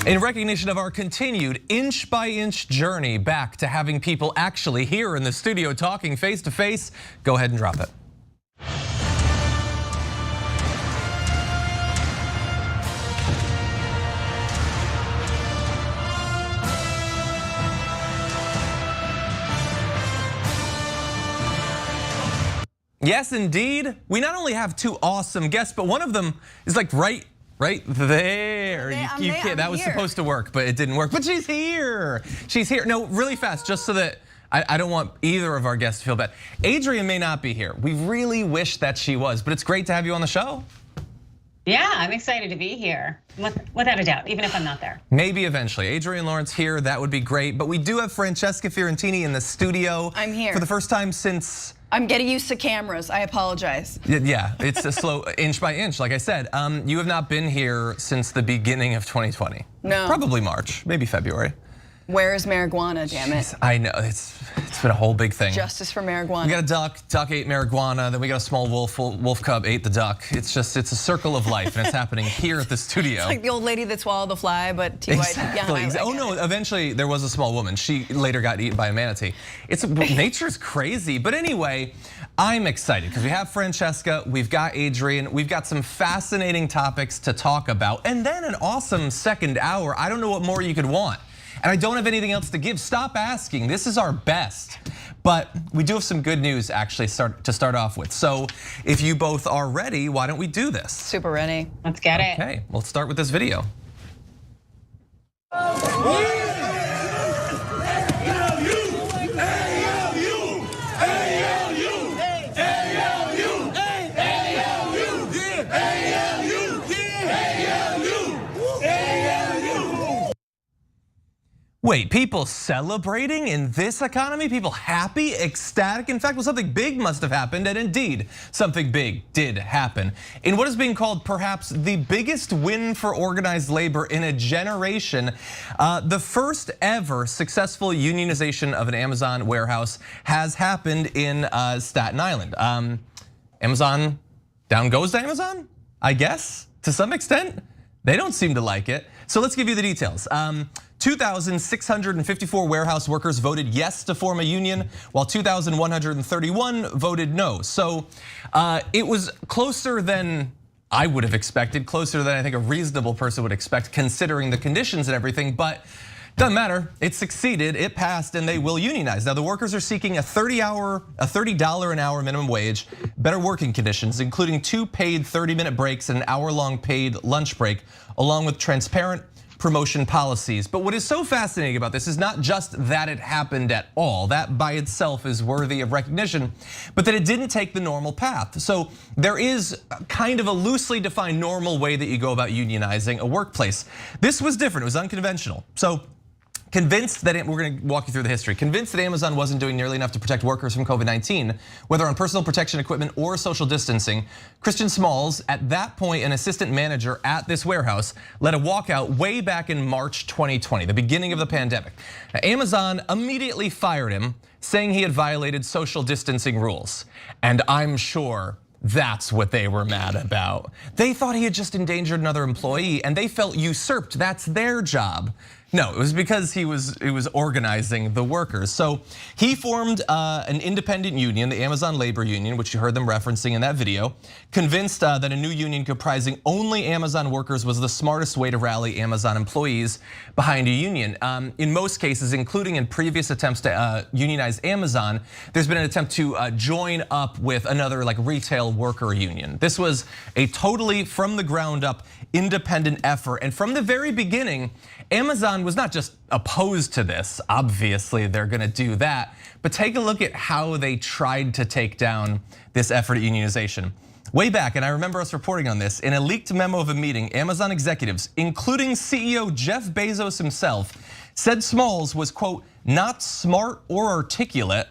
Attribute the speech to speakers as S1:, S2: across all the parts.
S1: In recognition of our continued inch-by-inch journey back to having people actually here in the studio talking face to face, go ahead and drop it. Yes, indeed. We not only have two awesome guests, but one of them is like right there. You can't. That was supposed to work, but it didn't work. But she's here. She's here. No, really fast, just so that I don't want either of our guests to feel bad. Adrienne may not be here. We really wish that she was, but it's great to have you on the show.
S2: Yeah, I'm excited to be here, without a doubt, even if I'm not there.
S1: Maybe eventually. Adrienne Lawrence here, that would be great. But we do have Francesca Fiorentini in the studio.
S3: I'm here.
S1: For the first time since...
S3: I'm getting used to cameras, I apologize.
S1: Yeah, it's a slow inch by inch, like I said. You have not been here since the beginning of 2020.
S3: No.
S1: Probably March, maybe February.
S3: Where is marijuana, damn it?
S1: I know, it's been a whole big thing.
S3: Justice for marijuana.
S1: We got a duck ate marijuana, then we got a small wolf cub ate the duck. It's a circle of life, and it's happening here at the studio.
S3: It's like the old lady that swallowed the fly, but
S1: exactly. Oh no, eventually there was a small woman. She later got eaten by a manatee. Nature's crazy, but anyway, I'm excited because we have Francesca, we've got Adrienne, we've got some fascinating topics to talk about, and then an awesome second hour. I don't know what more you could want. And I don't have anything else to give. Stop asking. This is our best. But we do have some good news actually to start off with. So if you both are ready, why don't we do this?
S3: Super ready.
S2: Let's get it.
S1: Okay, we'll start with this video. Wait, people celebrating in this economy? People happy, ecstatic? In fact, well, something big must have happened, and indeed, something big did happen. In what is being called perhaps the biggest win for organized labor in a generation, the first ever successful unionization of an Amazon warehouse has happened in Staten Island. Amazon, down goes Amazon, I guess, to some extent. They don't seem to like it. So let's give you the details. 2,654 warehouse workers voted yes to form a union, while 2,131 voted no. So it was closer than I would have expected, closer than I think a reasonable person would expect, considering the conditions and everything, but doesn't matter, it succeeded, it passed, and they will unionize. Now the workers are seeking a $30 an hour minimum wage, better working conditions, including 2 paid 30-minute breaks and an hour-long paid lunch break, along with transparent promotion policies. But what is so fascinating about this is not just that it happened at all, that by itself is worthy of recognition, but that it didn't take the normal path. So there is kind of a loosely defined normal way that you go about unionizing a workplace. This was different, it was unconventional. So Convinced that we're going to walk you through the history. Convinced that Amazon wasn't doing nearly enough to protect workers from COVID-19, whether on personal protection equipment or social distancing, Christian Smalls, at that point an assistant manager at this warehouse, led a walkout way back in March 2020, the beginning of the pandemic. Now, Amazon immediately fired him, saying he had violated social distancing rules. And I'm sure that's what they were mad about. They thought he had just endangered another employee and they felt usurped. That's their job. No, it was because he was organizing the workers. So he formed an independent union, the Amazon Labor Union, which you heard them referencing in that video, convinced that a new union comprising only Amazon workers was the smartest way to rally Amazon employees behind a union. In most cases, including in previous attempts to unionize Amazon, there's been an attempt to join up with another like retail worker union. This was a totally from the ground up independent effort. And from the very beginning, Amazon was not just opposed to this, obviously they're gonna do that, but take a look at how they tried to take down this effort at unionization. Way back, and I remember us reporting on this, in a leaked memo of a meeting, Amazon executives, including CEO Jeff Bezos himself, said Smalls was, quote, not smart or articulate,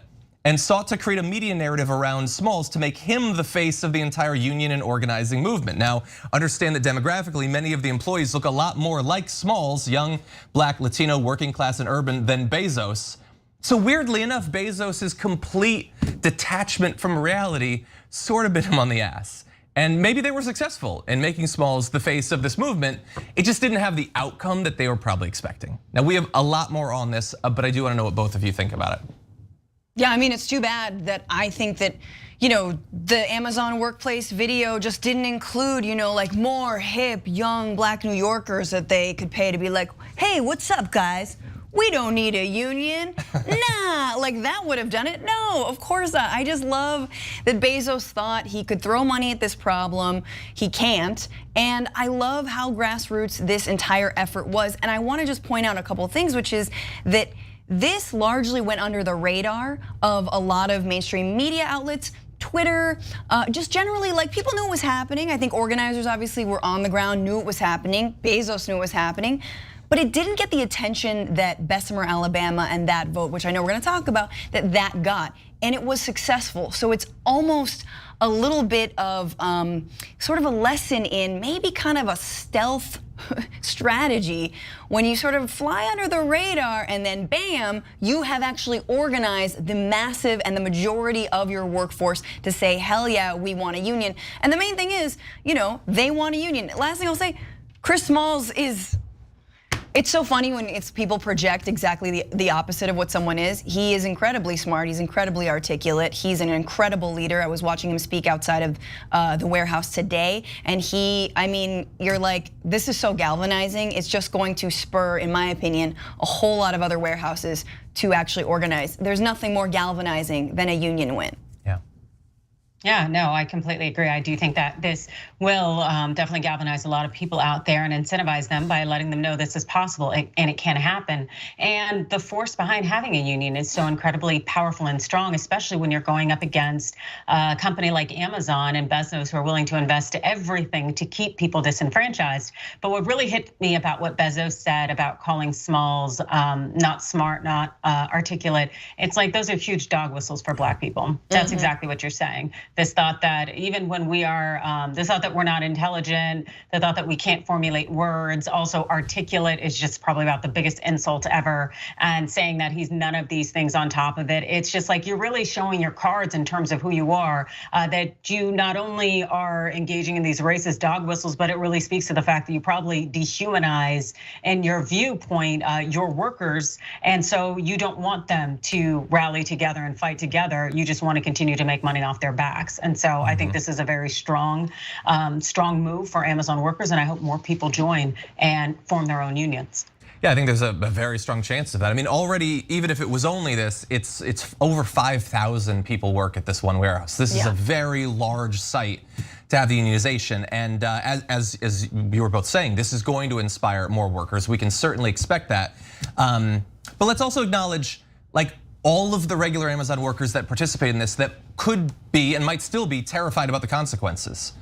S1: and sought to create a media narrative around Smalls to make him the face of the entire union and organizing movement. Now, understand that demographically, many of the employees look a lot more like Smalls, young, black, Latino, working class, and urban, than Bezos. So weirdly enough, Bezos's complete detachment from reality sort of bit him on the ass. And maybe they were successful in making Smalls the face of this movement. It just didn't have the outcome that they were probably expecting. Now, we have a lot more on this, but I do want to know what both of you think about it.
S3: Yeah, I mean, it's too bad that I think that, the Amazon workplace video just didn't include, like more hip, young black New Yorkers that they could pay to be like, hey, what's up, guys? We don't need a union. Nah, like that would have done it. No, of course not. I just love that Bezos thought he could throw money at this problem. He can't. And I love how grassroots this entire effort was. And I want to just point out a couple of things, which is that this largely went under the radar of a lot of mainstream media outlets, Twitter, just generally like people knew it was happening. I think organizers obviously were on the ground, knew it was happening. Bezos knew it was happening. But it didn't get the attention that Bessemer, Alabama and that vote, which I know we're gonna talk about, that got. And it was successful. So it's almost a little bit of sort of a lesson in maybe kind of a stealth strategy when you sort of fly under the radar and then bam, you have actually organized the massive and the majority of your workforce to say, hell yeah, we want a union. And the main thing is, they want a union. Last thing I'll say, Chris Smalls is, it's so funny when people project exactly the opposite of what someone is. He is incredibly smart, he's incredibly articulate, he's an incredible leader. I was watching him speak outside of the warehouse today, and you're like, this is so galvanizing. It's just going to spur, in my opinion, a whole lot of other warehouses to actually organize. There's nothing more galvanizing than a union win.
S2: Yeah, no, I completely agree. I do think that this will definitely galvanize a lot of people out there and incentivize them by letting them know this is possible and it can happen. And the force behind having a union is so incredibly powerful and strong, especially when you're going up against a company like Amazon and Bezos, who are willing to invest everything to keep people disenfranchised. But what really hit me about what Bezos said about calling Smalls not smart, not articulate, it's like those are huge dog whistles for black people. That's exactly what you're saying. This thought that even when we are, this thought that we're not intelligent, the thought that we can't formulate words, also articulate is just probably about the biggest insult ever. And saying that he's none of these things on top of it. It's just like you're really showing your cards in terms of who you are, that you not only are engaging in these racist dog whistles, but it really speaks to the fact that you probably dehumanize in your viewpoint your workers. And so you don't want them to rally together and fight together. You just want to continue to make money off their backs. And so I think this is a very strong move for Amazon workers, and I hope more people join and form their own unions.
S1: Yeah, I think there's a very strong chance of that. I mean, already, even if it was only this, it's over 5,000 people work at this one warehouse. This is a very large site to have the unionization. And as you were both saying, this is going to inspire more workers. We can certainly expect that. But let's also acknowledge, like, all of the regular Amazon workers that participate in this that could be and might still be terrified about the consequences.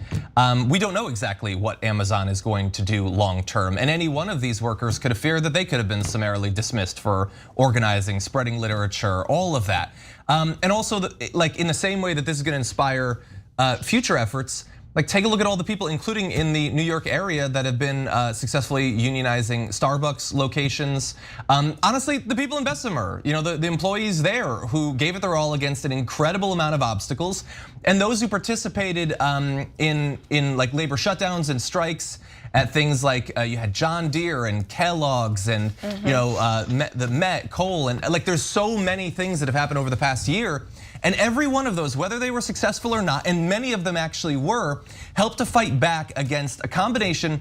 S1: we don't know exactly what Amazon is going to do long term. And any one of these workers could have feared that they could have been summarily dismissed for organizing, spreading literature, all of that. And also, like in the same way that this is going to inspire future efforts, like take a look at all the people, including in the New York area, that have been successfully unionizing Starbucks locations. Honestly, the people in Bessemer, the employees there who gave it their all against an incredible amount of obstacles, and those who participated in like labor shutdowns and strikes at things like you had John Deere and Kellogg's and the Met, Coal, and like there's so many things that have happened over the past year. And every one of those, whether they were successful or not, and many of them actually were, helped to fight back against a combination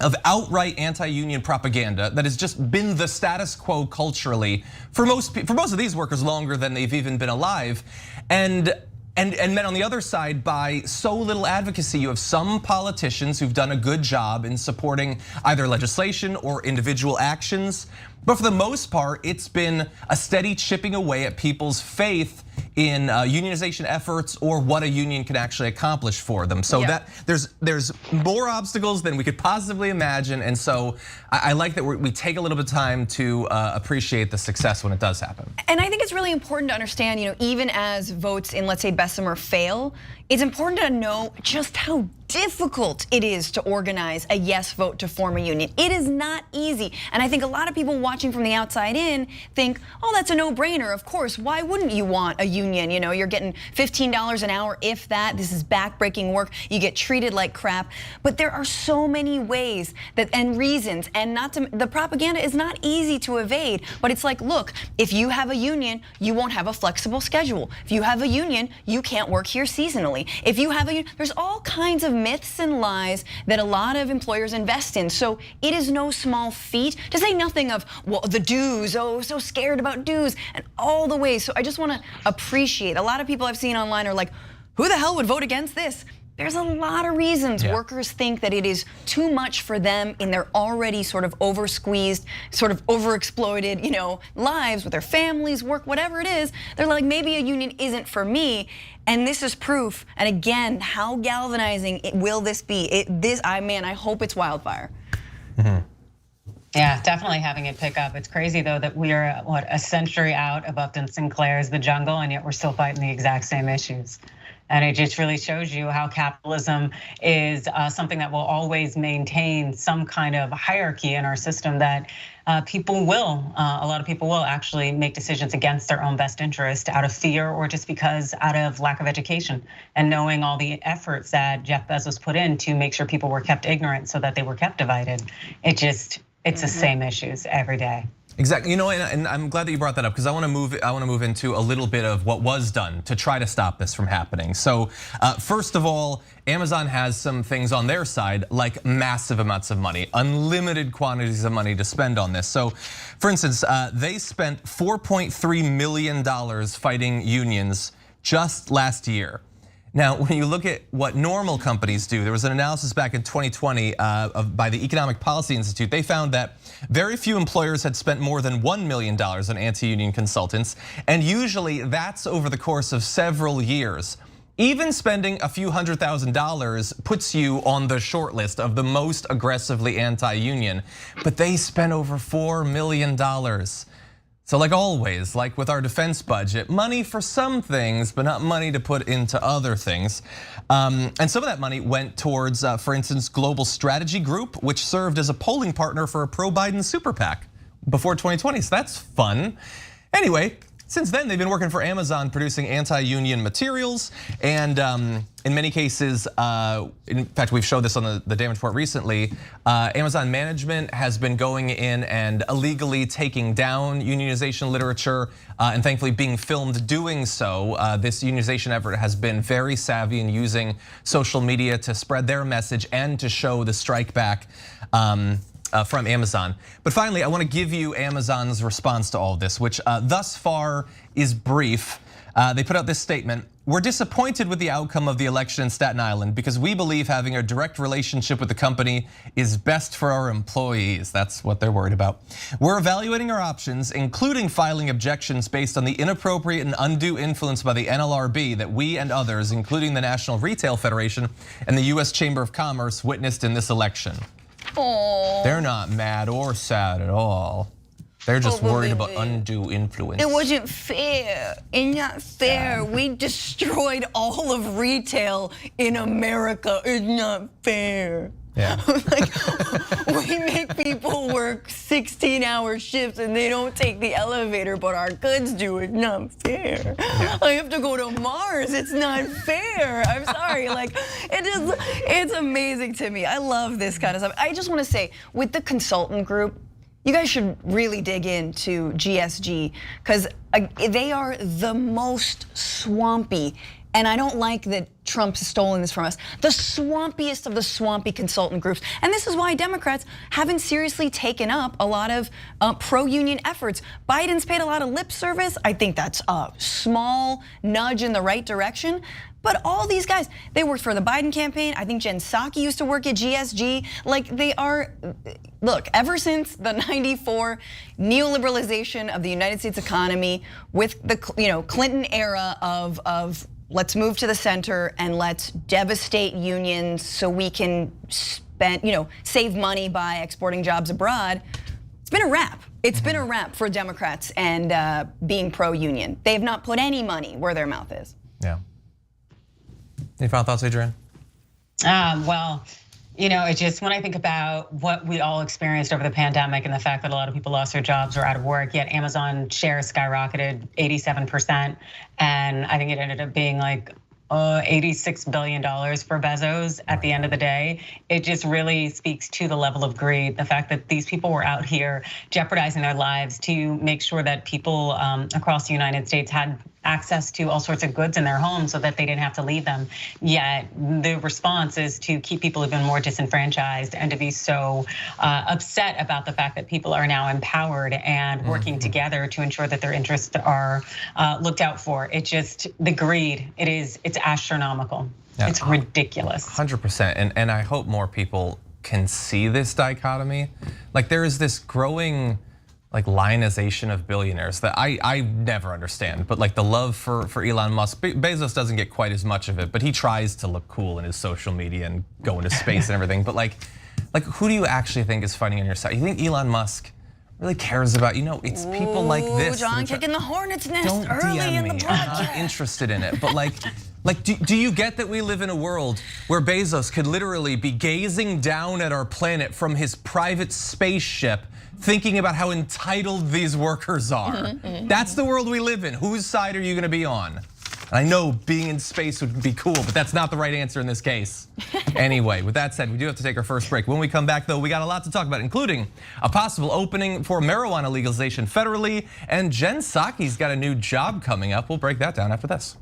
S1: of outright anti-union propaganda that has just been the status quo culturally for most of these workers longer than they've even been alive, and met on the other side by so little advocacy. You have some politicians who've done a good job in supporting either legislation or individual actions, but for the most part, it's been a steady chipping away at people's faith in unionization efforts or what a union can actually accomplish for them. So that there's more obstacles than we could possibly imagine, and so I like that we take a little bit of time to appreciate the success when it does happen.
S3: And I think it's really important to understand, even as votes in, let's say, Bessemer fail, it's important to know just how difficult it is to organize a yes vote to form a union. It is not easy. And I think a lot of people watching from the outside in think, oh, that's a no-brainer. Of course, why wouldn't you want a union? You're getting $15 an hour, if that. This is backbreaking work. You get treated like crap. But there are so many ways and reasons, and the propaganda is not easy to evade. But it's like, look, if you have a union, you won't have a flexible schedule. If you have a union, you can't work here seasonally. If you have a union, there's all kinds of myths and lies that a lot of employers invest in. So it is no small feat, to say nothing of, well, the dues, oh, so scared about dues, and all the ways. So I just want to appreciate, a lot of people I've seen online are like, who the hell would vote against this? There's a lot of reasons workers think that it is too much for them in their already sort of over-squeezed, sort of overexploited, lives with their families, work, whatever it is. They're like, maybe a union isn't for me. And this is proof. And again, how galvanizing will this be? I hope it's wildfire.
S2: Yeah, definitely having it pick up. It's crazy though that we are a century out of Upton Sinclair's The Jungle, and yet we're still fighting the exact same issues. And it just really shows you how capitalism is something that will always maintain some kind of hierarchy in our system, that a lot of people will actually make decisions against their own best interest out of fear or just because out of lack of education, and knowing all the efforts that Jeff Bezos put in to make sure people were kept ignorant so that they were kept divided. It's the same issues every day.
S1: Exactly, and I'm glad that you brought that up, because I want to move into a little bit of what was done to try to stop this from happening. So first of all, Amazon has some things on their side, like massive amounts of money, unlimited quantities of money to spend on this. So for instance, they spent $4.3 million fighting unions just last year. Now, when you look at what normal companies do, there was an analysis back in 2020 by the Economic Policy Institute. They found that very few employers had spent more than $1 million on anti-union consultants, and usually that's over the course of several years. Even spending a few $100,000 puts you on the short list of the most aggressively anti-union, but they spent over $4 million. So like always, like with our defense budget, money for some things, but not money to put into other things. And some of that money went towards, for instance, Global Strategy Group, which served as a polling partner for a pro-Biden super PAC before 2020, so that's fun. Anyway, since then, they've been working for Amazon producing anti-union materials, and in many cases, in fact, we've showed this on the Damage Report recently, Amazon management has been going in and illegally taking down unionization literature, and thankfully being filmed doing so. This unionization effort has been very savvy in using social media to spread their message and to show the strike back from Amazon. But finally, I want to give you Amazon's response to all of this, which thus far is brief. They put out this statement. We're disappointed with the outcome of the election in Staten Island because we believe having a direct relationship with the company is best for our employees. That's what they're worried about. We're evaluating our options, including filing objections based on the inappropriate and undue influence by the NLRB that we and others, including the National Retail Federation and the US Chamber of Commerce, witnessed in this election.
S3: Aww.
S1: They're not mad or sad at all. They're just worried about undue influence.
S3: It wasn't fair. It's not fair.
S1: Yeah.
S3: We destroyed all of retail in America. It's not fair.
S1: Yeah.
S3: Like, we make people work 16-hour shifts and they don't take the elevator, but our goods do. It's not fair. Yeah. I have to go to Mars. It's not fair. I'm sorry. Like, it's amazing to me. I love this kind of stuff. I just want to say, with the consultant group, you guys should really dig into GSG because they are the most swampy. And I don't like that Trump has stolen this from us. The swampiest of the swampy consultant groups. And this is why Democrats haven't seriously taken up a lot of pro-union efforts. Biden's paid a lot of lip service. I think that's a small nudge in the right direction. But all these guys, they worked for the Biden campaign. I think Jen Psaki used to work at GSG. Like they are, look, ever since the '94 neoliberalization of the United States economy with the Clinton era of let's move to the center and let's devastate unions so we can save money by exporting jobs abroad. It's been a wrap. It's been a wrap for Democrats and being pro-union. They have not put any money where their mouth is.
S1: Yeah. Any final thoughts, Adrienne?
S2: Well, it's just when I think about what we all experienced over the pandemic and the fact that a lot of people lost their jobs or out of work, yet Amazon shares skyrocketed 87%. And I think it ended up being like $86 billion for Bezos at the end of the day. It just really speaks to the level of greed. The fact that these people were out here jeopardizing their lives to make sure that people across the United States had access to all sorts of goods in their homes so that they didn't have to leave them. Yet the response is to keep people even more disenfranchised and to be so upset about the fact that people are now empowered and working together to ensure that their interests are looked out for. It's just the greed, it's astronomical. Yeah. It's ridiculous.
S1: 100%, and I hope more people can see this dichotomy. Like there is this growing lionization of billionaires that I never understand, but like the love for Elon Musk. Bezos doesn't get quite as much of it, but he tries to look cool in his social media and go into space and everything. But like who do you actually think is fighting on your side? You think Elon Musk really cares about, it's people like this.
S3: John kicking the hornet's nest
S1: don't
S3: early
S1: DM
S3: in
S1: me.
S3: the broadcast.
S1: I'm not interested in it, but do you get that we live in a world where Bezos could literally be gazing down at our planet from his private spaceship, thinking about how entitled these workers are? That's the world we live in. Whose side are you gonna be on? I know being in space would be cool, but that's not the right answer in this case. Anyway, with that said, we do have to take our first break. When we come back though, we got a lot to talk about, including a possible opening for marijuana legalization federally, and Jen Psaki's got a new job coming up. We'll break that down after this.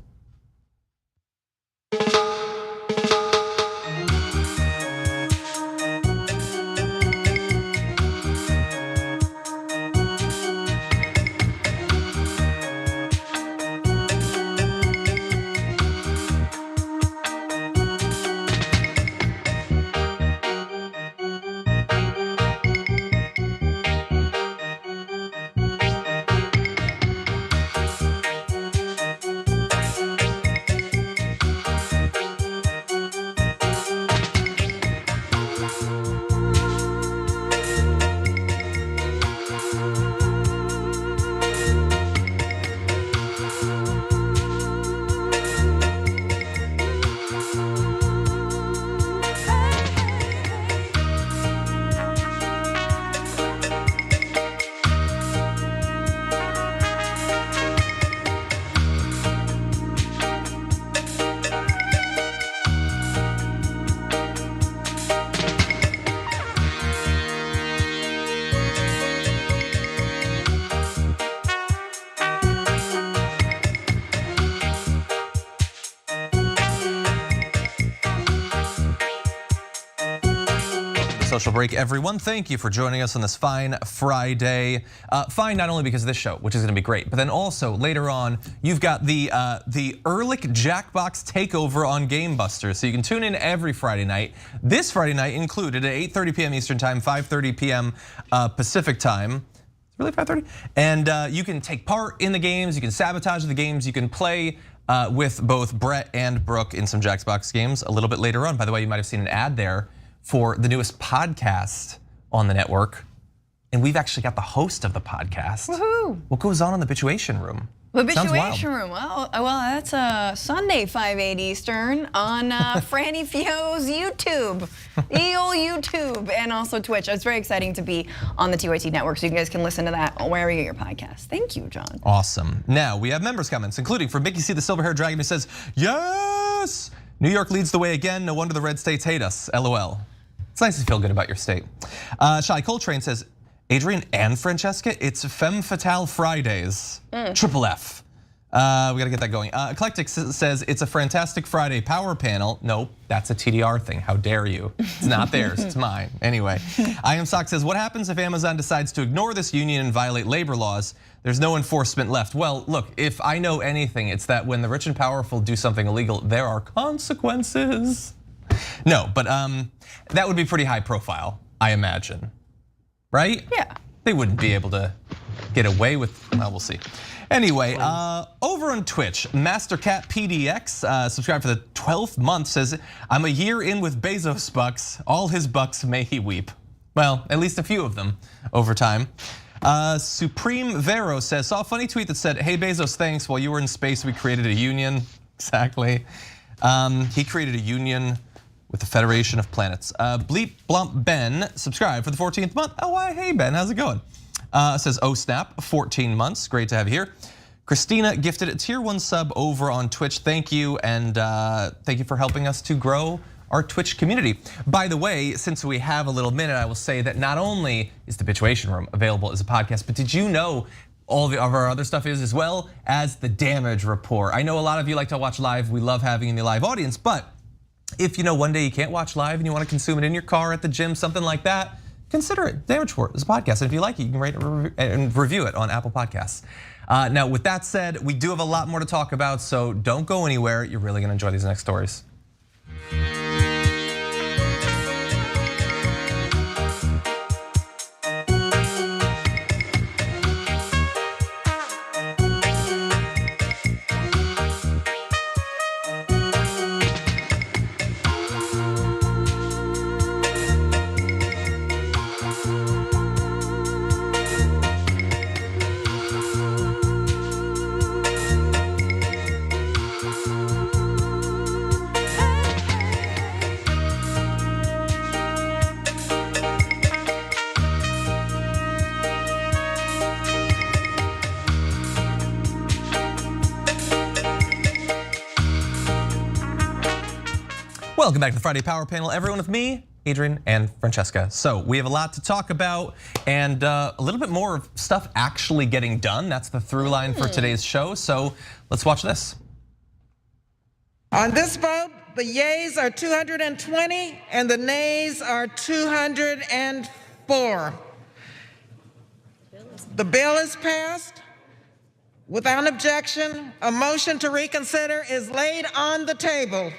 S1: Social break, everyone. Thank you for joining us on this fine Friday. Fine not only because of this show, which is going to be great, but then also later on, you've got the Ehrlich Jackbox takeover on Game Busters. So you can tune in every Friday night. This Friday night included at 8:30 p.m. Eastern Time, 5:30 p.m. Pacific Time. Really 5:30? And you can take part in the games, you can sabotage the games, you can play with both Brett and Brooke in some Jackbox games a little bit later on. By the way, you might have seen an ad there for the newest podcast on the network. And we've actually got the host of the podcast.
S3: Woohoo!
S1: What goes on in the Bituation Room?
S3: The Bituation Room. Well, that's Sunday 5/8 Eastern on Franny Fio's YouTube, YouTube, and also Twitch. It's very exciting to be on the TYT network, so you guys can listen to that wherever you get your podcast. Thank you, John.
S1: Awesome. Now we have members' comments, including from Mickey C, the silver-haired dragon, who says, "Yes, New York leads the way again. No wonder the red states hate us. LOL." It's nice to feel good about your state. Shai Coltrane says, Adrian and Francesca, it's Femme Fatale Fridays. Triple F. We gotta get that going. Eclectic says, it's a fantastic Friday power panel. Nope, that's a TDR thing. How dare you? It's not theirs, it's mine. Anyway, I Am Sock says, what happens if Amazon decides to ignore this union and violate labor laws? There's no enforcement left. Well, look, if I know anything, it's that when the rich and powerful do something illegal, there are consequences. No, but that would be pretty high profile, I imagine. Right?
S3: Yeah.
S1: They wouldn't be able to get away with, well, we'll see. Anyway, over on Twitch, MasterCat PDX, subscribed for the 12th month, says, I'm a year in with Bezos bucks, all his bucks may he weep. Well, at least a few of them over time. Supreme Vero says, saw a funny tweet that said, hey Bezos, thanks, while you were in space we created a union. Exactly. He created a union with the Federation of Planets. Bleep Blump Ben subscribed for the 14th month. Oh, hey Ben, how's it going? Says, oh snap, 14 months, great to have you here. Christina gifted a tier 1 sub over on Twitch. Thank you, and thank you for helping us to grow our Twitch community. By the way, since we have a little minute, I will say that not only is the Bituation Room available as a podcast, but did you know all of our other stuff is, as well as the Damage Report. I know a lot of you like to watch live, we love having you in the live audience, but if you know one day you can't watch live and you want to consume it in your car, at the gym, something like that, consider it. Damage Report is a podcast, and if you like it, you can rate and review it on Apple Podcasts. Now, with that said, we do have a lot more to talk about, so don't go anywhere. You're really gonna enjoy these next stories. Welcome back to the Friday Power Panel, everyone, with me, Adrian and Francesca. So we have a lot to talk about and a little bit more of stuff actually getting done. That's the through line for today's show, so let's watch this.
S4: On this vote, the yeas are 220 and the nays are 204. The bill is passed. Without objection, a motion to reconsider is laid on the table.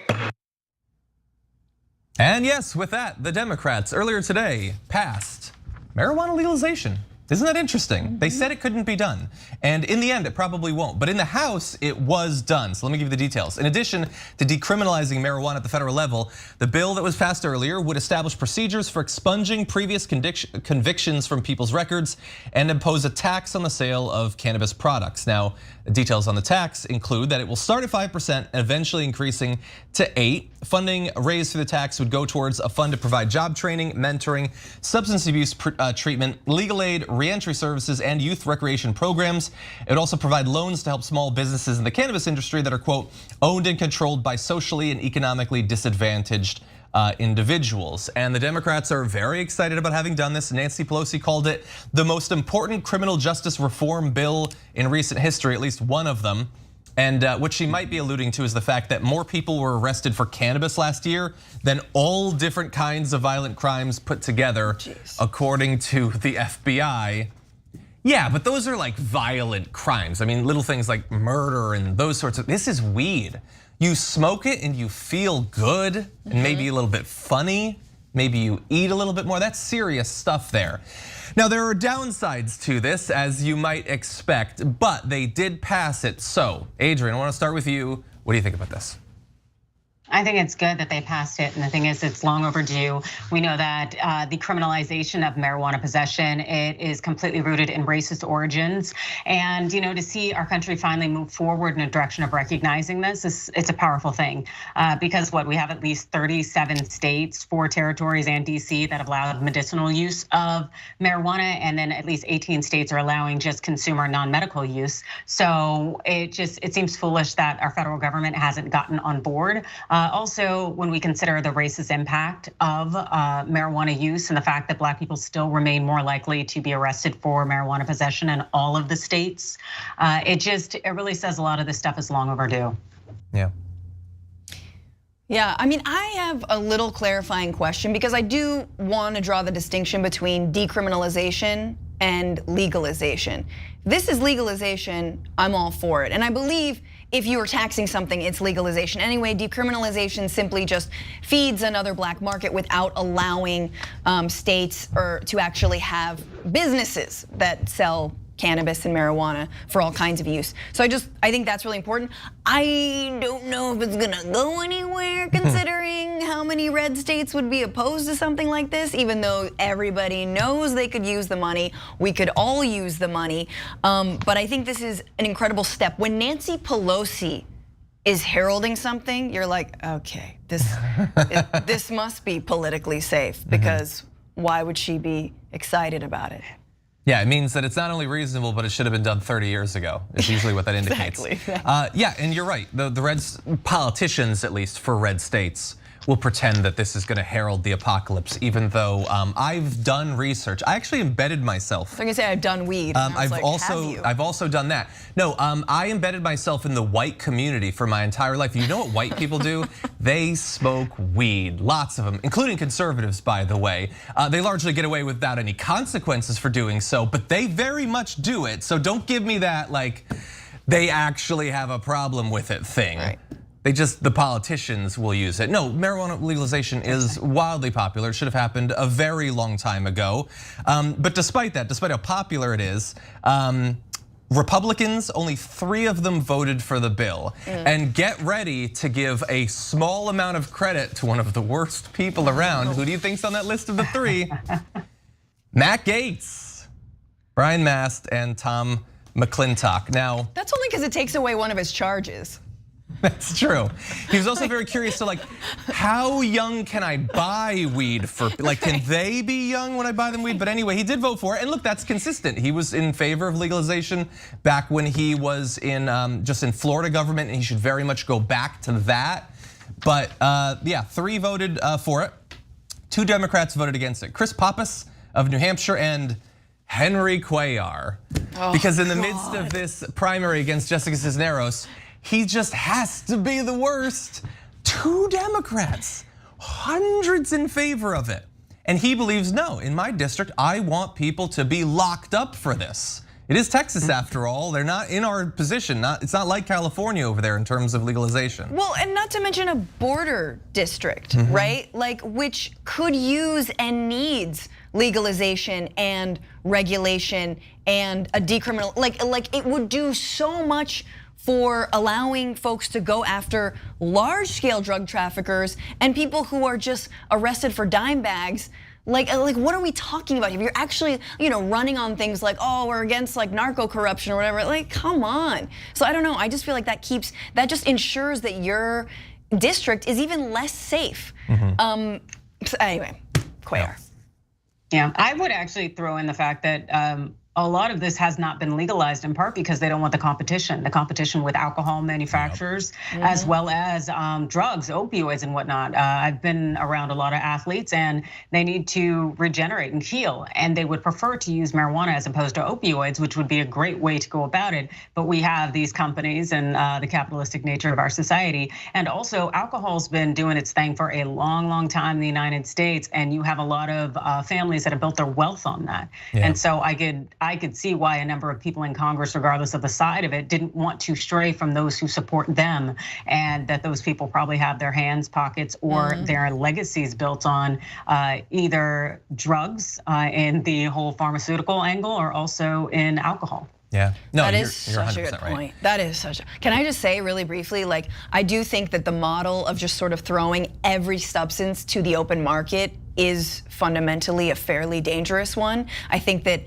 S1: And yes, with that, the Democrats earlier today passed marijuana legalization. Isn't that interesting? They said it couldn't be done. And in the end, it probably won't. But in the House, it was done. So let me give you the details. In addition to decriminalizing marijuana at the federal level, the bill that was passed earlier would establish procedures for expunging previous convictions from people's records and impose a tax on the sale of cannabis products. Now, the details on the tax include that it will start at 5% and eventually increasing to 8%. Funding raised through the tax would go towards a fund to provide job training, mentoring, substance abuse treatment, legal aid, reentry services, and youth recreation programs. It would also provide loans to help small businesses in the cannabis industry that are, quote, owned and controlled by socially and economically disadvantaged individuals. And the Democrats are very excited about having done this. Nancy Pelosi called it the most important criminal justice reform bill in recent history, at least one of them. And what she might be alluding to is the fact that more people were arrested for cannabis last year than all different kinds of violent crimes put together, according to the FBI. Yeah, but those are like violent crimes. I mean, little things like murder and those sorts of, this is weed. You smoke it and you feel good and maybe a little bit funny. Maybe you eat a little bit more. That's serious stuff there. Now, there are downsides to this, as you might expect, but they did pass it. So, Adrian, I want to start with you. What do you think about this?
S2: I think it's good that they passed it, and the thing is, it's long overdue. We know that the criminalization of marijuana possession, it is completely rooted in racist origins, and to see our country finally move forward in a direction of recognizing this, it's a powerful thing. Because we have at least 37 states, 4 territories, and DC that have allowed medicinal use of marijuana, and then at least 18 states are allowing just consumer non-medical use. So it seems foolish that our federal government hasn't gotten on board. Also, when we consider the racist impact of marijuana use and the fact that Black people still remain more likely to be arrested for marijuana possession in all of the states, it really says a lot of this stuff is long overdue.
S1: Yeah.
S3: Yeah, I mean, I have a little clarifying question because I do want to draw the distinction between decriminalization and legalization. This is legalization, I'm all for it. And I believe if you are taxing something, it's legalization. Anyway, decriminalization simply just feeds another black market without allowing states to actually have businesses that sell cannabis and marijuana for all kinds of use. So I think that's really important. I don't know if it's gonna go anywhere considering how many red states would be opposed to something like this, even though everybody knows they could use the money. We could all use the money. But I think this is an incredible step. When Nancy Pelosi is heralding something, you're like, okay, this must be politically safe, because why would she be excited about it?
S1: Yeah, it means that it's not only reasonable, but it should have been done 30 years ago. It's usually what that indicates.
S3: Exactly.
S1: Yeah, and you're right. The red politicians, at least for red states, will pretend that this is going to herald the apocalypse, even though I've done research. I actually embedded myself.
S3: I was gonna say I've done weed.
S1: I've also done that. No, I embedded myself in the white community for my entire life. You know what white people do? They smoke weed, lots of them, including conservatives, by the way. They largely get away without any consequences for doing so, but they very much do it. So don't give me that like they actually have a problem with it thing.
S3: Right.
S1: The politicians will use it. No, marijuana legalization is wildly popular. It should have happened a very long time ago. But despite that, despite how popular it is, Republicans, only 3 of them voted for the bill. And get ready to give a small amount of credit to one of the worst people around. Who do you think's on that list of the 3? Matt Gaetz, Brian Mast, and Tom McClintock. Now,
S3: that's only because it takes away one of his charges.
S1: That's true. He was also very curious to how young can I buy weed for? Can they be young when I buy them weed? But anyway, he did vote for it. And look, that's consistent. He was in favor of legalization back when he was in just in Florida government, and he should very much go back to that. But yeah, 3 voted for it. 2 Democrats voted against it. Chris Pappas of New Hampshire and Henry Cuellar. Because in the midst of this primary against Jessica Cisneros, he just has to be the worst. 2 Democrats, hundreds in favor of it. And he believes, no, in my district, I want people to be locked up for this. It is Texas after all. They're not in our position. It's not like California over there in terms of legalization.
S3: Well, and not to mention a border district, right? Which could use and needs legalization and regulation and a decriminal, like it would do so much for allowing folks to go after large-scale drug traffickers and people who are just arrested for dime bags. Like what are we talking about? If you're actually, running on things like, oh, we're against narco corruption or whatever, come on. So I don't know, I just feel like that just ensures that your district is even less safe. So anyway, Cuellar.
S2: Yeah, I would actually throw in the fact that a lot of this has not been legalized in part because they don't want the competition with alcohol manufacturers, as well as drugs, opioids and whatnot. I've been around a lot of athletes and they need to regenerate and heal, and they would prefer to use marijuana as opposed to opioids, which would be a great way to go about it. But we have these companies and the capitalistic nature of our society. And also alcohol's been doing its thing for a long, long time in the United States. And you have a lot of families that have built their wealth on that. And so I could see why a number of people in Congress, regardless of the side of it, didn't want to stray from those who support them, and that those people probably have their hands, pockets, or their legacies built on either drugs in the whole pharmaceutical angle, or also in alcohol.
S1: Yeah, no,
S3: that
S1: you're
S3: is such a good
S1: right.
S3: point. That is such a. Can I just say really briefly, like I do think that the model of just sort of throwing every substance to the open market is fundamentally a fairly dangerous one. I think that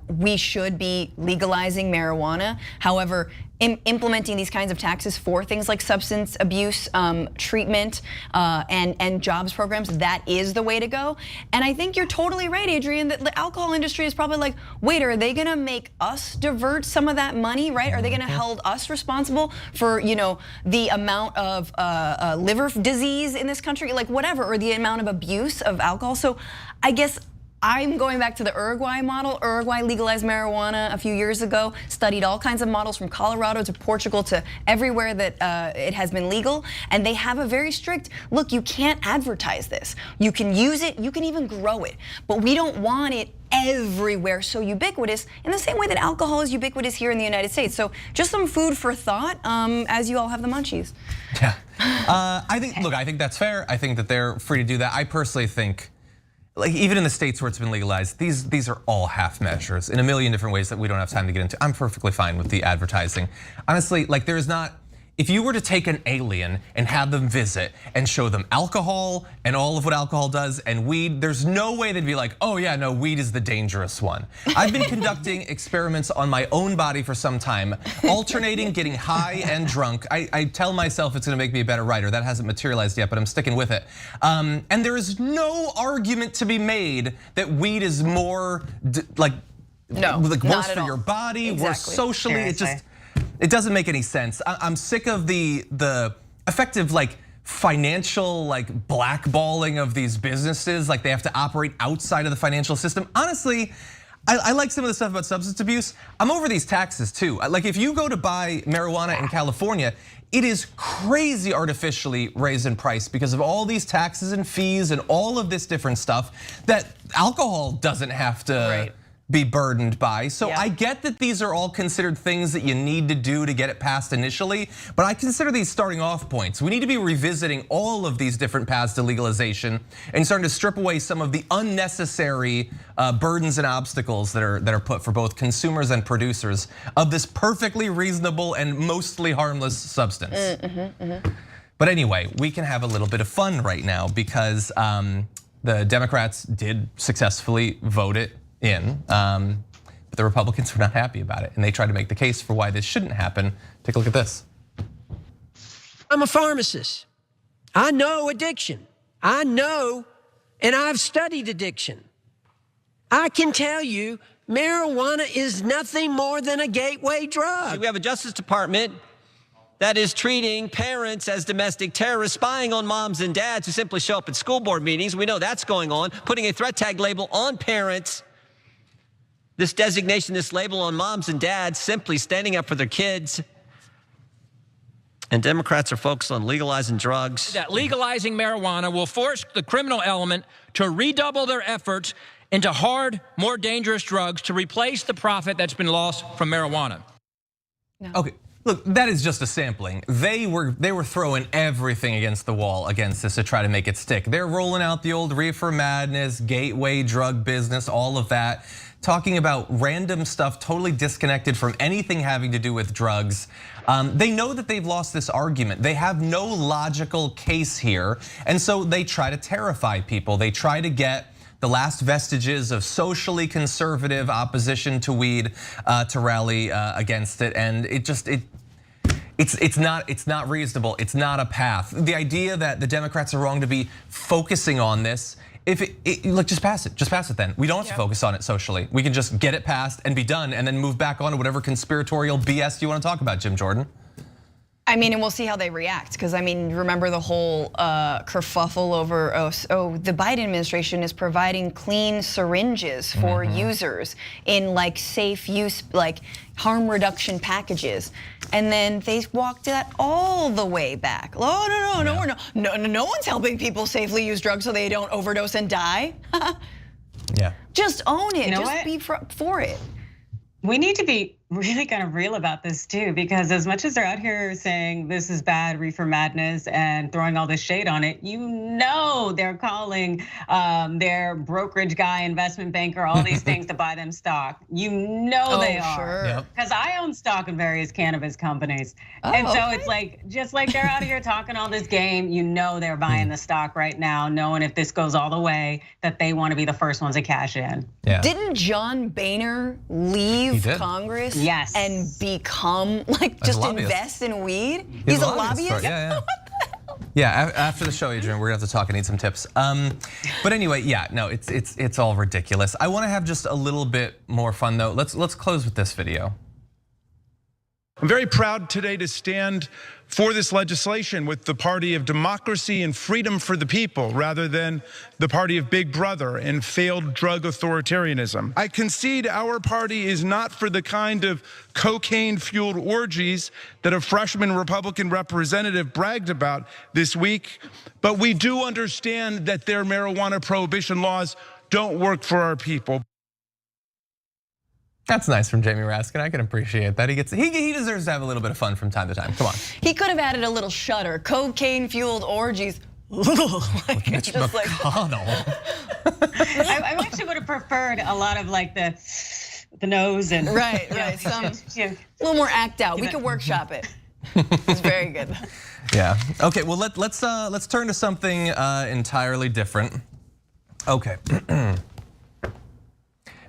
S3: we should be legalizing marijuana. However, implementing these kinds of taxes for things like substance abuse treatment and jobs programs, that is the way to go. And I think you're totally right, Adrian, that the alcohol industry is probably like, wait, are they gonna make us divert some of that money, right? Are they gonna hold us responsible for the amount of liver disease in this country, like whatever, or the amount of abuse of alcohol? So I guess I'm going back to the Uruguay model. Uruguay legalized marijuana a few years ago, studied all kinds of models from Colorado to Portugal to everywhere that it has been legal. And they have a very strict, look, you can't advertise this. You can use it, you can even grow it, but we don't want it everywhere so ubiquitous in the same way that alcohol is ubiquitous here in the United States. So just some food for thought as you all have the munchies.
S1: Yeah, I think that's fair. I think that they're free to do that. I personally think, like even in the states where it's been legalized, these are all half measures in a million different ways that we don't have time to get into. I'm perfectly fine with the advertising. Honestly, like there's not, if you were to take an alien and have them visit and show them alcohol and all of what alcohol does and weed, there's no way they'd be like, oh yeah, no, weed is the dangerous one. I've been conducting experiments on my own body for some time, alternating getting high and drunk. I tell myself it's gonna make me a better writer. That hasn't materialized yet, but I'm sticking with it. And there is no argument to be made that weed is more worse for your body, worse socially. It doesn't make any sense. I'm sick of the effective financial blackballing of these businesses, like they have to operate outside of the financial system. Honestly, I like some of the stuff about substance abuse. I'm over these taxes too. Like if you go to buy marijuana in California, it is crazy artificially raised in price because of all these taxes and fees and all of this different stuff that alcohol doesn't have to be burdened by. So I get that these are all considered things that you need to do to get it passed initially, but I consider these starting off points. We need to be revisiting all of these different paths to legalization and starting to strip away some of the unnecessary burdens and obstacles that are put for both consumers and producers of this perfectly reasonable and mostly harmless substance. But anyway, we can have a little bit of fun right now because the Democrats did successfully vote it in, but the Republicans were not happy about it, and they tried to make the case for why this shouldn't happen. Take a look at this.
S5: I'm a pharmacist. I know addiction. I know, and I've studied addiction. I can tell you, marijuana is nothing more than a gateway drug.
S6: We have a Justice Department that is treating parents as domestic terrorists, spying on moms and dads who simply show up at school board meetings. We know that's going on, putting a threat tag label on parents. This designation, this label on moms and dads simply standing up for their kids. And Democrats are focused on legalizing drugs.
S7: That legalizing marijuana will force the criminal element to redouble their efforts into hard, more dangerous drugs to replace the profit that's been lost from marijuana.
S1: Okay. Look, that is just a sampling. They were throwing everything against the wall against this to try to make it stick. They're rolling out the old reefer madness, gateway drug business, all of that, talking about random stuff totally disconnected from anything having to do with drugs. They know that they've lost this argument. They have no logical case here, and so they try to terrify people. They try to get the last vestiges of socially conservative opposition to weed to rally against it, and It's not reasonable. It's not a path. The idea that the Democrats are wrong to be focusing on this, like just pass it. Just pass it then. We don't have to focus on it socially. We can just get it passed and be done and then move back on to whatever conspiratorial BS you want to talk about, Jim Jordan.
S3: I mean, and we'll see how they react, because I mean, remember the whole kerfuffle over, the Biden administration is providing clean syringes for users in like safe use, like harm reduction packages. And then they walked that all the way back. Oh, no one's helping people safely use drugs so they don't overdose and die.
S1: Yeah.
S3: Just own it,
S2: just
S3: be for it.
S2: We need to be really kind of real about this too, because as much as they're out here saying this is bad, reefer madness, and throwing all this shade on it, you know they're calling their brokerage guy, investment banker, all these things to buy them stock. You know they are, because I own stock in various cannabis companies, and so it's like just like they're out here talking all this game. You know they're buying the stock right now, knowing if this goes all the way that they want to be the first ones to cash in.
S1: Yeah.
S3: Didn't John Boehner leave Congress?
S2: Yes.
S3: And become like just invest in weed? He's a lobbyist?
S1: Yeah. Yeah, after the show, Adrian, we're gonna have to talk. I need some tips. But anyway, yeah, no, it's all ridiculous. I wanna have just a little bit more fun though. Let's close with this video.
S8: I'm very proud today to stand for this legislation with the party of democracy and freedom for the people, rather than the party of Big Brother and failed drug authoritarianism. I concede our party is not for the kind of cocaine-fueled orgies that a freshman Republican representative bragged about this week, but we do understand that their marijuana prohibition laws don't work for our people.
S1: That's nice from Jamie Raskin. I can appreciate that. He deserves to have a little bit of fun from time to time. Come on.
S3: He could have added a little shudder. Cocaine-fueled orgies. Like,
S1: Mitch McConnell.
S2: I actually would have preferred a lot of like the nose and
S3: right. Some a little more act out. We could workshop it. It's very good.
S1: Yeah. Okay. Well, let's turn to something entirely different. Okay.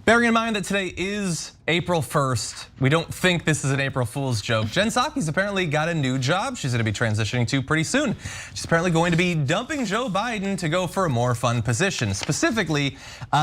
S1: Bearing in mind that today is April 1st, we don't think this is an April Fool's joke. Jen Psaki's apparently got a new job she's gonna be transitioning to pretty soon. She's apparently going to be dumping Joe Biden to go for a more fun position. Specifically,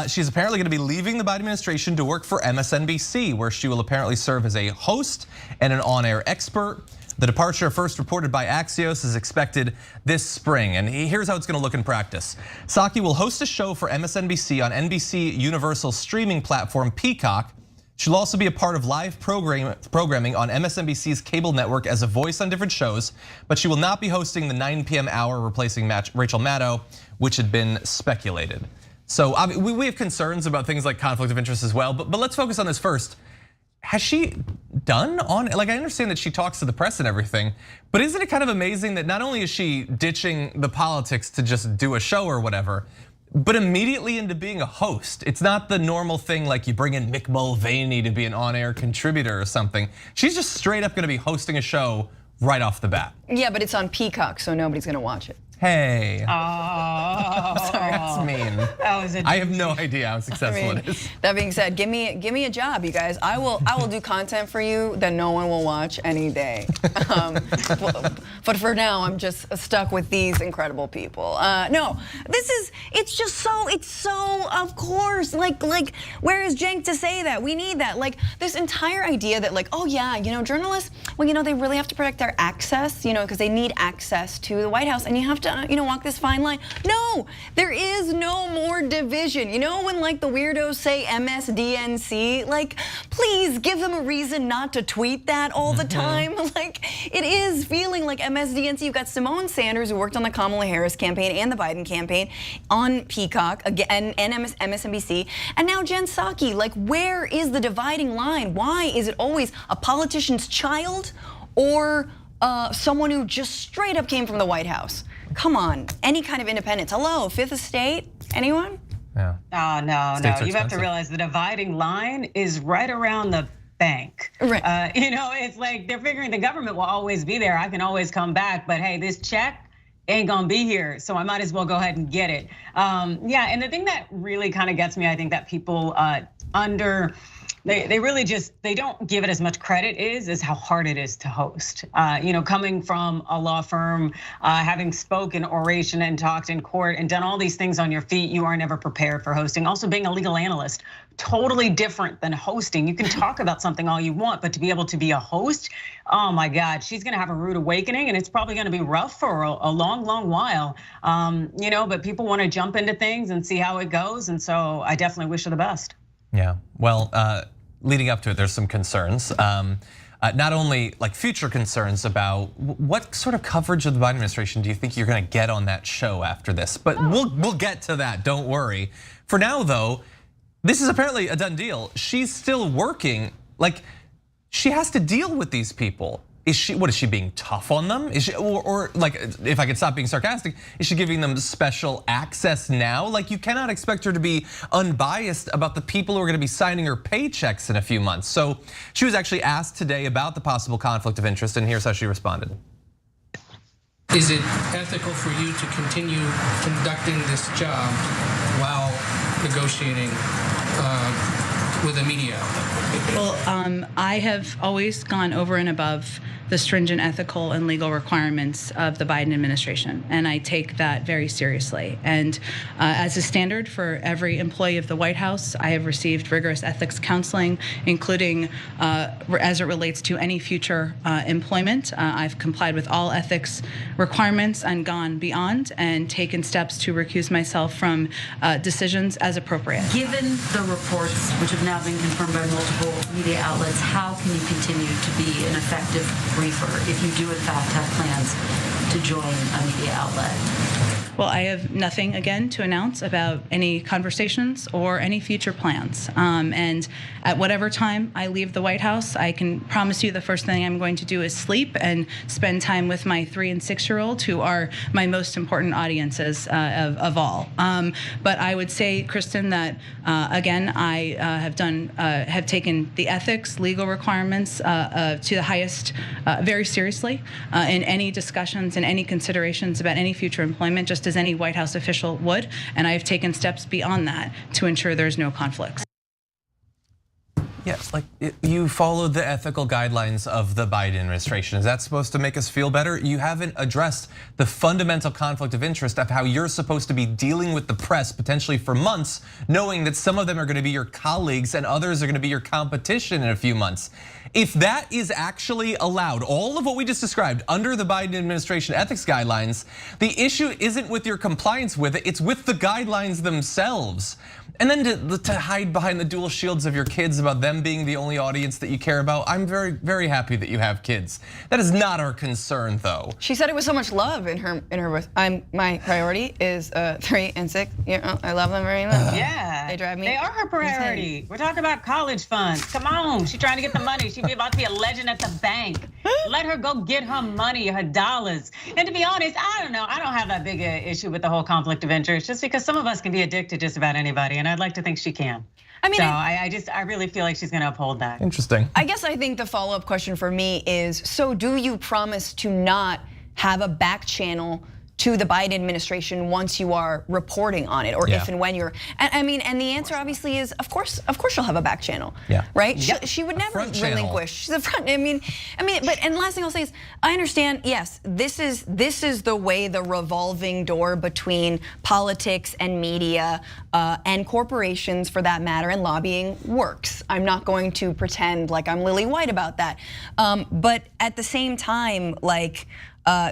S1: she's apparently gonna be leaving the Biden administration to work for MSNBC, where she will apparently serve as a host and an on-air expert. The departure, first reported by Axios, is expected this spring, and here's how it's gonna look in practice. Psaki will host a show for MSNBC on NBC Universal streaming platform Peacock. She'll also be a part of live programming on MSNBC's cable network as a voice on different shows, but she will not be hosting the 9 p.m. hour, replacing Rachel Maddow, which had been speculated. So we have concerns about things like conflict of interest as well, but let's focus on this first. Has she done on, like I understand that she talks to the press and everything, but isn't it kind of amazing that not only is she ditching the politics to just do a show or whatever, but immediately into being a host? It's not the normal thing like you bring in Mick Mulvaney to be an on-air contributor or something. She's just straight up gonna be hosting a show right off the bat.
S3: Yeah, but it's on Peacock, so nobody's gonna watch it.
S1: Hey.
S2: Oh,
S1: sorry, that's mean. I have no idea how successful it is.
S3: That being said, give me a job, you guys. I will do content for you that no one will watch any day. But for now, I'm just stuck with these incredible people. No, it's so of course. Like where is Cenk to say that? We need that. Like this entire idea that like, oh yeah, journalists, well, they really have to protect their access, because they need access to the White House, and you have to walk this fine line. No, there is no more division. When like the weirdos say MSDNC, like please give them a reason not to tweet that all the time. Like it is feeling like MSDNC. You've got Simone Sanders, who worked on the Kamala Harris campaign and the Biden campaign on Peacock again and MSNBC, and now Jen Psaki. Like where is the dividing line? Why is it always a politician's child or someone who just straight up came from the White House? Come on, any kind of independence. Hello, Fifth Estate, anyone?
S1: Yeah.
S2: Oh, no. You have to realize the dividing line is right around the bank.
S3: Right.
S2: It's like they're figuring the government will always be there. I can always come back, but hey, this check ain't gonna be here, so I might as well go ahead and get it. Yeah, and the thing that really kind of gets me, I think that people they really they don't give it as much credit as how hard it is to host. Coming from a law firm, having spoken oration and talked in court and done all these things on your feet, you are never prepared for hosting. Also being a legal analyst, totally different than hosting. You can talk about something all you want, but to be able to be a host, oh my God, she's gonna have a rude awakening, and it's probably gonna be rough for a long, long while. But people wanna jump into things and see how it goes, and so I definitely wish her the best.
S1: Yeah, well, leading up to it, there's some concerns. Not only like future concerns about what sort of coverage of the Biden administration do you think you're gonna get on that show after this? But we'll get to that, don't worry. For now though, this is apparently a done deal. She's still working, like she has to deal with these people. What is she being tough on them? Is she, or like, if I could stop being sarcastic, is she giving them special access now? Like you cannot expect her to be unbiased about the people who are gonna be signing her paychecks in a few months. So she was actually asked today about the possible conflict of interest, and here's how she responded.
S9: Is it ethical for you to continue conducting this job while negotiating with the media?
S10: Well, I have always gone over and above the stringent ethical and legal requirements of the Biden administration, and I take that very seriously. And as a standard for every employee of the White House, I have received rigorous ethics counseling, including as it relates to any future employment. I've complied with all ethics requirements and gone beyond and taken steps to recuse myself from decisions as appropriate.
S11: Given the reports, which have now been confirmed by multiple media outlets, how can you continue to be an effective briefer if you do in fact have plans to join a media outlet?
S10: Well, I have nothing, again, to announce about any conversations or any future plans. And at whatever time I leave the White House, I can promise you the first thing I'm going to do is sleep and spend time with my 3- and 6-year-old, who are my most important audiences of all. But I would say, Kristen, that again, I have taken the ethics, legal requirements to the highest, very seriously in any discussions and any considerations about any future employment, just as any White House official would, and I have taken steps beyond that to ensure there's no conflicts.
S1: Yes, like you followed the ethical guidelines of the Biden administration. Is that supposed to make us feel better? You haven't addressed the fundamental conflict of interest of how you're supposed to be dealing with the press potentially for months, knowing that some of them are gonna be your colleagues and others are gonna be your competition in a few months. If that is actually allowed, all of what we just described under the Biden administration ethics guidelines, the issue isn't with your compliance with it, it's with the guidelines themselves. And then to hide behind the dual shields of your kids about them being the only audience that you care about, I'm very, very happy that you have kids. That is not our concern though.
S3: She said it was so much love in her my priority is 3 and 6. I love them very much.
S2: Yeah,
S3: they drive me.
S2: They are her priority.
S3: insane.
S2: We're talking about college funds. Come on, she's trying to get the money. She's about to be a legend at the bank. Let her go get her money, her dollars. And to be honest, I don't know. I don't have that big an issue with the whole conflict of interest, just because some of us can be addicted to just about anybody, and I'd like to think she can. I mean, so I really feel like she's gonna uphold that.
S1: Interesting.
S3: I guess I think the follow-up question for me is, so do you promise to not have a back channel to the Biden administration once you are reporting on it, or if and when you're, and the answer obviously is, of course she'll have a back channel, right? She would never relinquish. She's a front. But last thing I'll say is, I understand. Yes, this is the way the revolving door between politics and media and corporations, for that matter, and lobbying works. I'm not going to pretend like I'm lily white about that, but at the same time, like.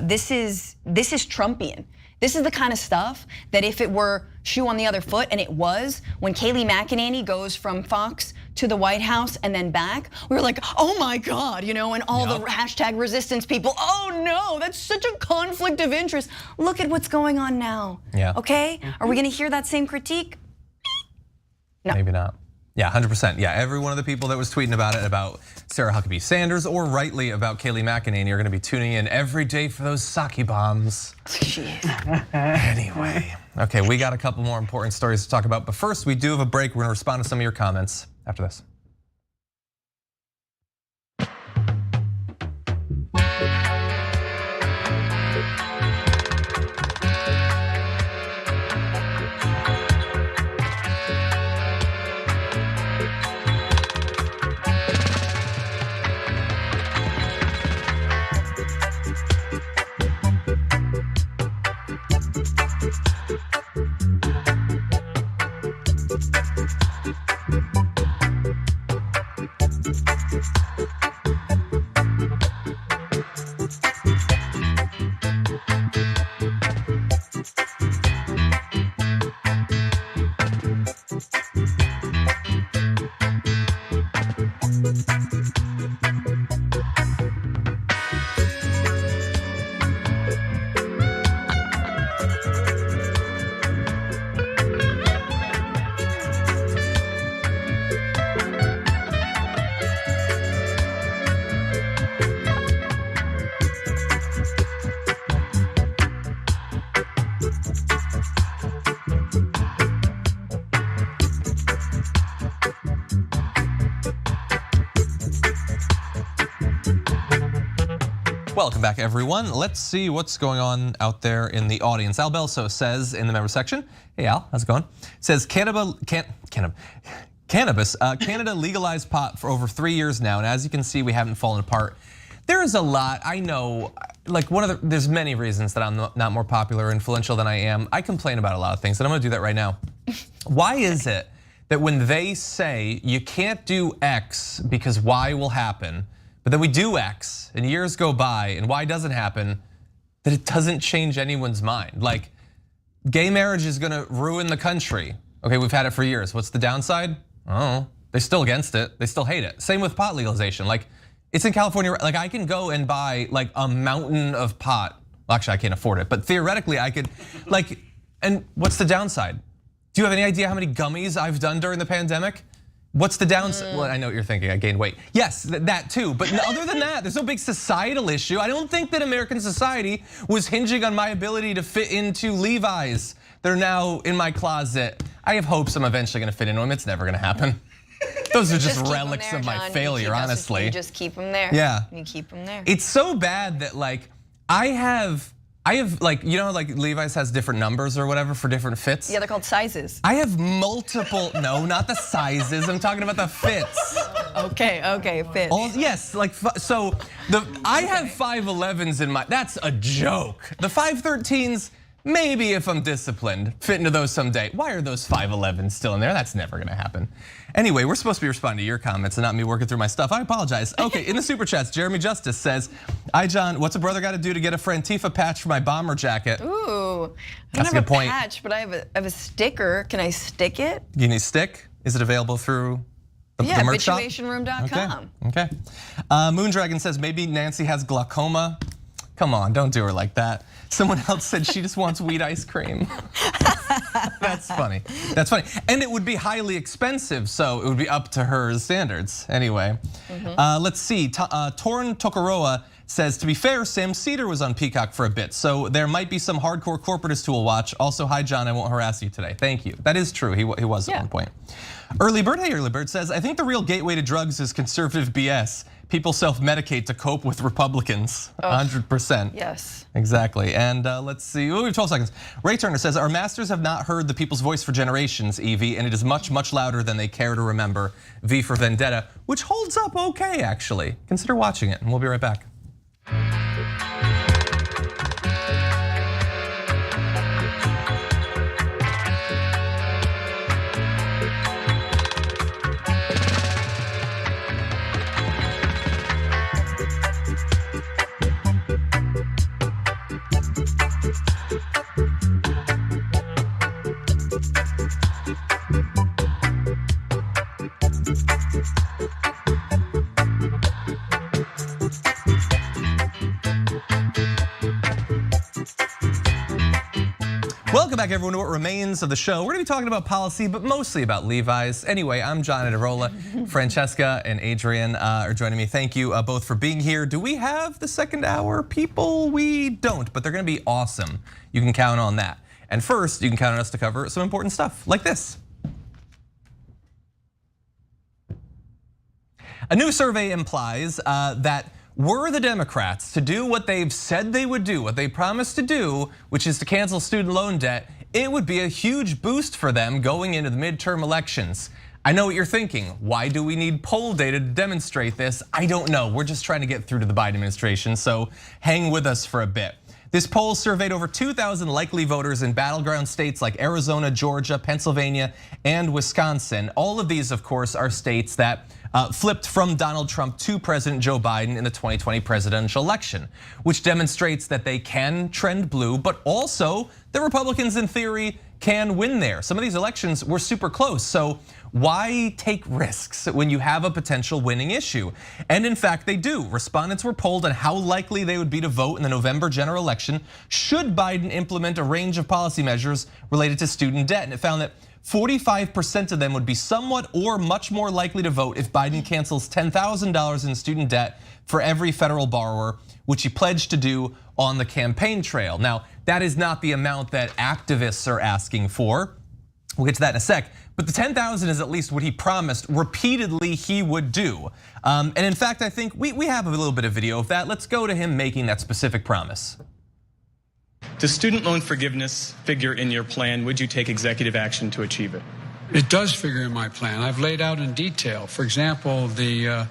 S3: This is Trumpian. This is the kind of stuff that if it were shoe on the other foot, and it was, when Kayleigh McEnany goes from Fox to the White House and then back, we were like, oh my God, and all the hashtag resistance people, oh no, that's such a conflict of interest. Look at what's going on now, okay? Are we gonna hear that same critique? No.
S1: Maybe not. Yeah, 100%. Yeah, every one of the people that was tweeting about it, about Sarah Huckabee Sanders, or rightly about Kayleigh McEnany, are gonna be tuning in every day for those sake bombs. Anyway, okay, we got a couple more important stories to talk about, but first we do have a break. We're gonna respond to some of your comments after this. Welcome back, everyone. Let's see what's going on out there in the audience. Al Belso says in the member section, hey Al, how's it going? Says Canada legalized pot for over 3 years now, and as you can see, we haven't fallen apart. There is a lot, I know, like there's many reasons that I'm not more popular or influential than I am. I complain about a lot of things, and I'm gonna do that right now. Why is it that when they say you can't do X because Y will happen, but then we do X and years go by and Y doesn't happen, that it doesn't change anyone's mind? Like, gay marriage is gonna ruin the country. Okay, we've had it for years. What's the downside? Oh, they're still against it. They still hate it. Same with pot legalization. Like, it's in California. Like, I can go and buy like a mountain of pot. Well, actually, I can't afford it, but theoretically I could. Like, and what's the downside? Do you have any idea how many gummies I've done during the pandemic? What's the downside? Well, I know what you're thinking, I gained weight. Yes, that too, but other than that, there's no big societal issue. I don't think that American society was hinging on my ability to fit into Levi's. They're now in my closet. I have hopes I'm eventually gonna fit into them. It's never gonna happen. Those are just relics of my failure, honestly.
S3: You just keep them there.
S1: Yeah.
S3: You keep them there.
S1: It's so bad that like, I have like, you know, like Levi's has different numbers or whatever for different fits.
S3: Yeah, they're called sizes.
S1: I have multiple, no, not the sizes, I'm talking about the fits.
S3: Okay, fits.
S1: Yes, like, so I have 5'11s in my, that's a joke. The 5'13s, maybe if I'm disciplined, fit into those someday. Why are those 5'11s still in there? That's never gonna happen. Anyway, we're supposed to be responding to your comments and not me working through my stuff. I apologize. Okay, in the super chats, Jeremy Justice says, hi John, what's a brother gotta do to get a Antifa patch for my bomber jacket?
S3: Ooh, I
S1: That's
S3: don't have
S1: a good point.
S3: patch, but I have a sticker. Can I stick it?
S1: You need a stick? Is it available through the merch shop?
S3: situationroom.com.
S1: Okay. Moondragon says maybe Nancy has glaucoma. Come on, don't do her like that. Someone else said she just wants wheat ice cream. That's funny. That's funny. And it would be highly expensive, so it would be up to her standards. Anyway, let's see. Torn Tokoroa says, to be fair, Sam Cedar was on Peacock for a bit, so there might be some hardcore corporatist who will watch. Also, hi John, I won't harass you today. Thank you. That is true, he was at one point. Early Bird says, I think the real gateway to drugs is conservative BS. People self-medicate to cope with Republicans, 100%.
S3: Yes.
S1: Exactly, and let's see, we have 12 seconds. Ray Turner says, our masters have not heard the people's voice for generations, Evie, and it is much, much louder than they care to remember. V for Vendetta, which holds up okay, actually. Consider watching it, and we'll be right back. Welcome back, everyone, to what remains of the show. We're gonna be talking about policy, but mostly about Levi's. Anyway, I'm John Adarola. Francesca and Adrian are joining me. Thank you both for being here. Do we have the second hour people? We don't, but they're gonna be awesome. You can count on that. And first, you can count on us to cover some important stuff like this. A new survey implies that were the Democrats to do what they've said they would do, what they promised to do, which is to cancel student loan debt, it would be a huge boost for them going into the midterm elections. I know what you're thinking. Why do we need poll data to demonstrate this? I don't know. We're just trying to get through to the Biden administration, so hang with us for a bit. This poll surveyed over 2,000 likely voters in battleground states like Arizona, Georgia, Pennsylvania, and Wisconsin. All of these, of course, are states that flipped from Donald Trump to President Joe Biden in the 2020 presidential election, which demonstrates that they can trend blue, but also the Republicans in theory can win there. Some of these elections were super close, so why take risks when you have a potential winning issue? And in fact, they do. Respondents were polled on how likely they would be to vote in the November general election should Biden implement a range of policy measures related to student debt, and it found that 45% of them would be somewhat or much more likely to vote if Biden cancels $10,000 in student debt for every federal borrower, which he pledged to do on the campaign trail. Now, that is not the amount that activists are asking for. We'll get to that in a sec. But the 10,000 is at least what he promised repeatedly he would do. And in fact, I think we have a little bit of video of that. Let's go to him making that specific promise.
S12: Does student loan forgiveness figure in your plan? Would you take executive action to achieve it?
S13: It does figure in my plan. I've laid out in detail. For example, the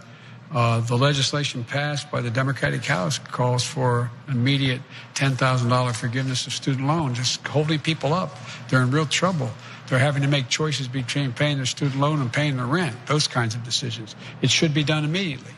S13: legislation passed by the Democratic House calls for immediate $10,000 forgiveness of student loans, just holding people up. They're in real trouble. They're having to make choices between paying their student loan and paying their rent, those kinds of decisions. It should be done immediately.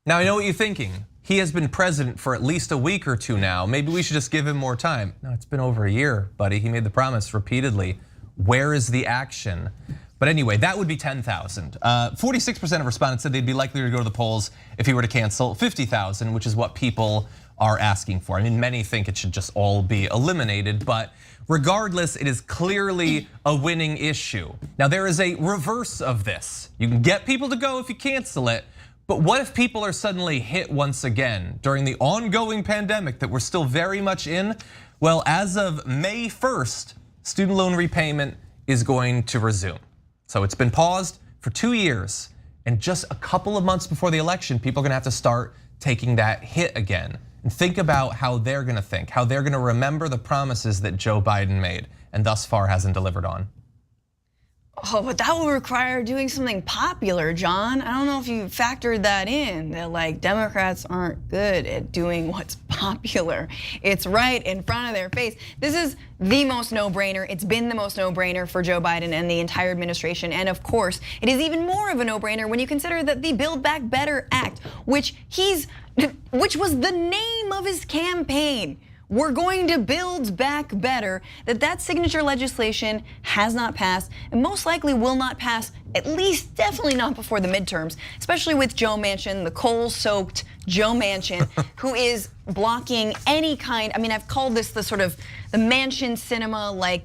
S1: Now, I know what you're thinking. He has been president for at least a week or two now. Maybe we should just give him more time. No, it's been over a year, buddy. He made the promise repeatedly. Where is the action? But anyway, that would be 10,000. 46% of respondents said they'd be likely to go to the polls if he were to cancel 50,000, which is what people are asking for. I mean, many think it should just all be eliminated, but regardless, it is clearly a winning issue. Now, there is a reverse of this. You can get people to go if you cancel it, but what if people are suddenly hit once again during the ongoing pandemic that we're still very much in? Well, as of May 1st, student loan repayment is going to resume. So it's been paused for 2 years, and just a couple of months before the election, people are gonna have to start taking that hit again. And think about how they're gonna think, how they're gonna remember the promises that Joe Biden made and thus far hasn't delivered on.
S3: Oh, but that would require doing something popular, John. I don't know if you factored that in, that like Democrats aren't good at doing what's popular. It's right in front of their face. This is the most no-brainer. It's been the most no-brainer for Joe Biden and the entire administration. And of course, it is even more of a no-brainer when you consider that the Build Back Better Act, which was the name of his campaign, we're going to build back better, that signature legislation has not passed and most likely will not pass, at least definitely not before the midterms, especially with Joe Manchin, the coal-soaked Joe Manchin, who is blocking any kind, I mean, I've called this the sort of the Manchin cinema, like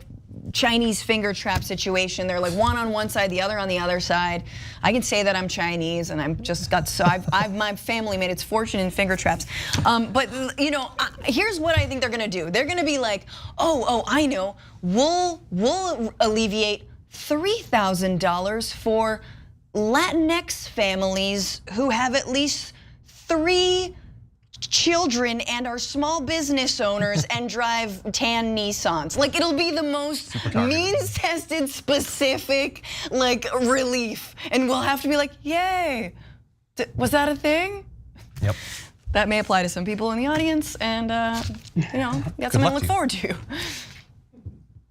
S3: Chinese finger trap situation. They're like one on one side, the other on the other side. I can say that I'm Chinese and I'm just got so my family made its fortune in finger traps. But you know, here's what I think they're gonna do. They're gonna be like, oh, I know. We'll alleviate $3,000 for Latinx families who have at least 3 children and are small business owners and drive tan Nissans. Like, it'll be the most means-tested, specific, like, relief. And we'll have to be like, yay, was that a thing?
S1: Yep.
S3: That may apply to some people in the audience, and you know, got something to look forward to.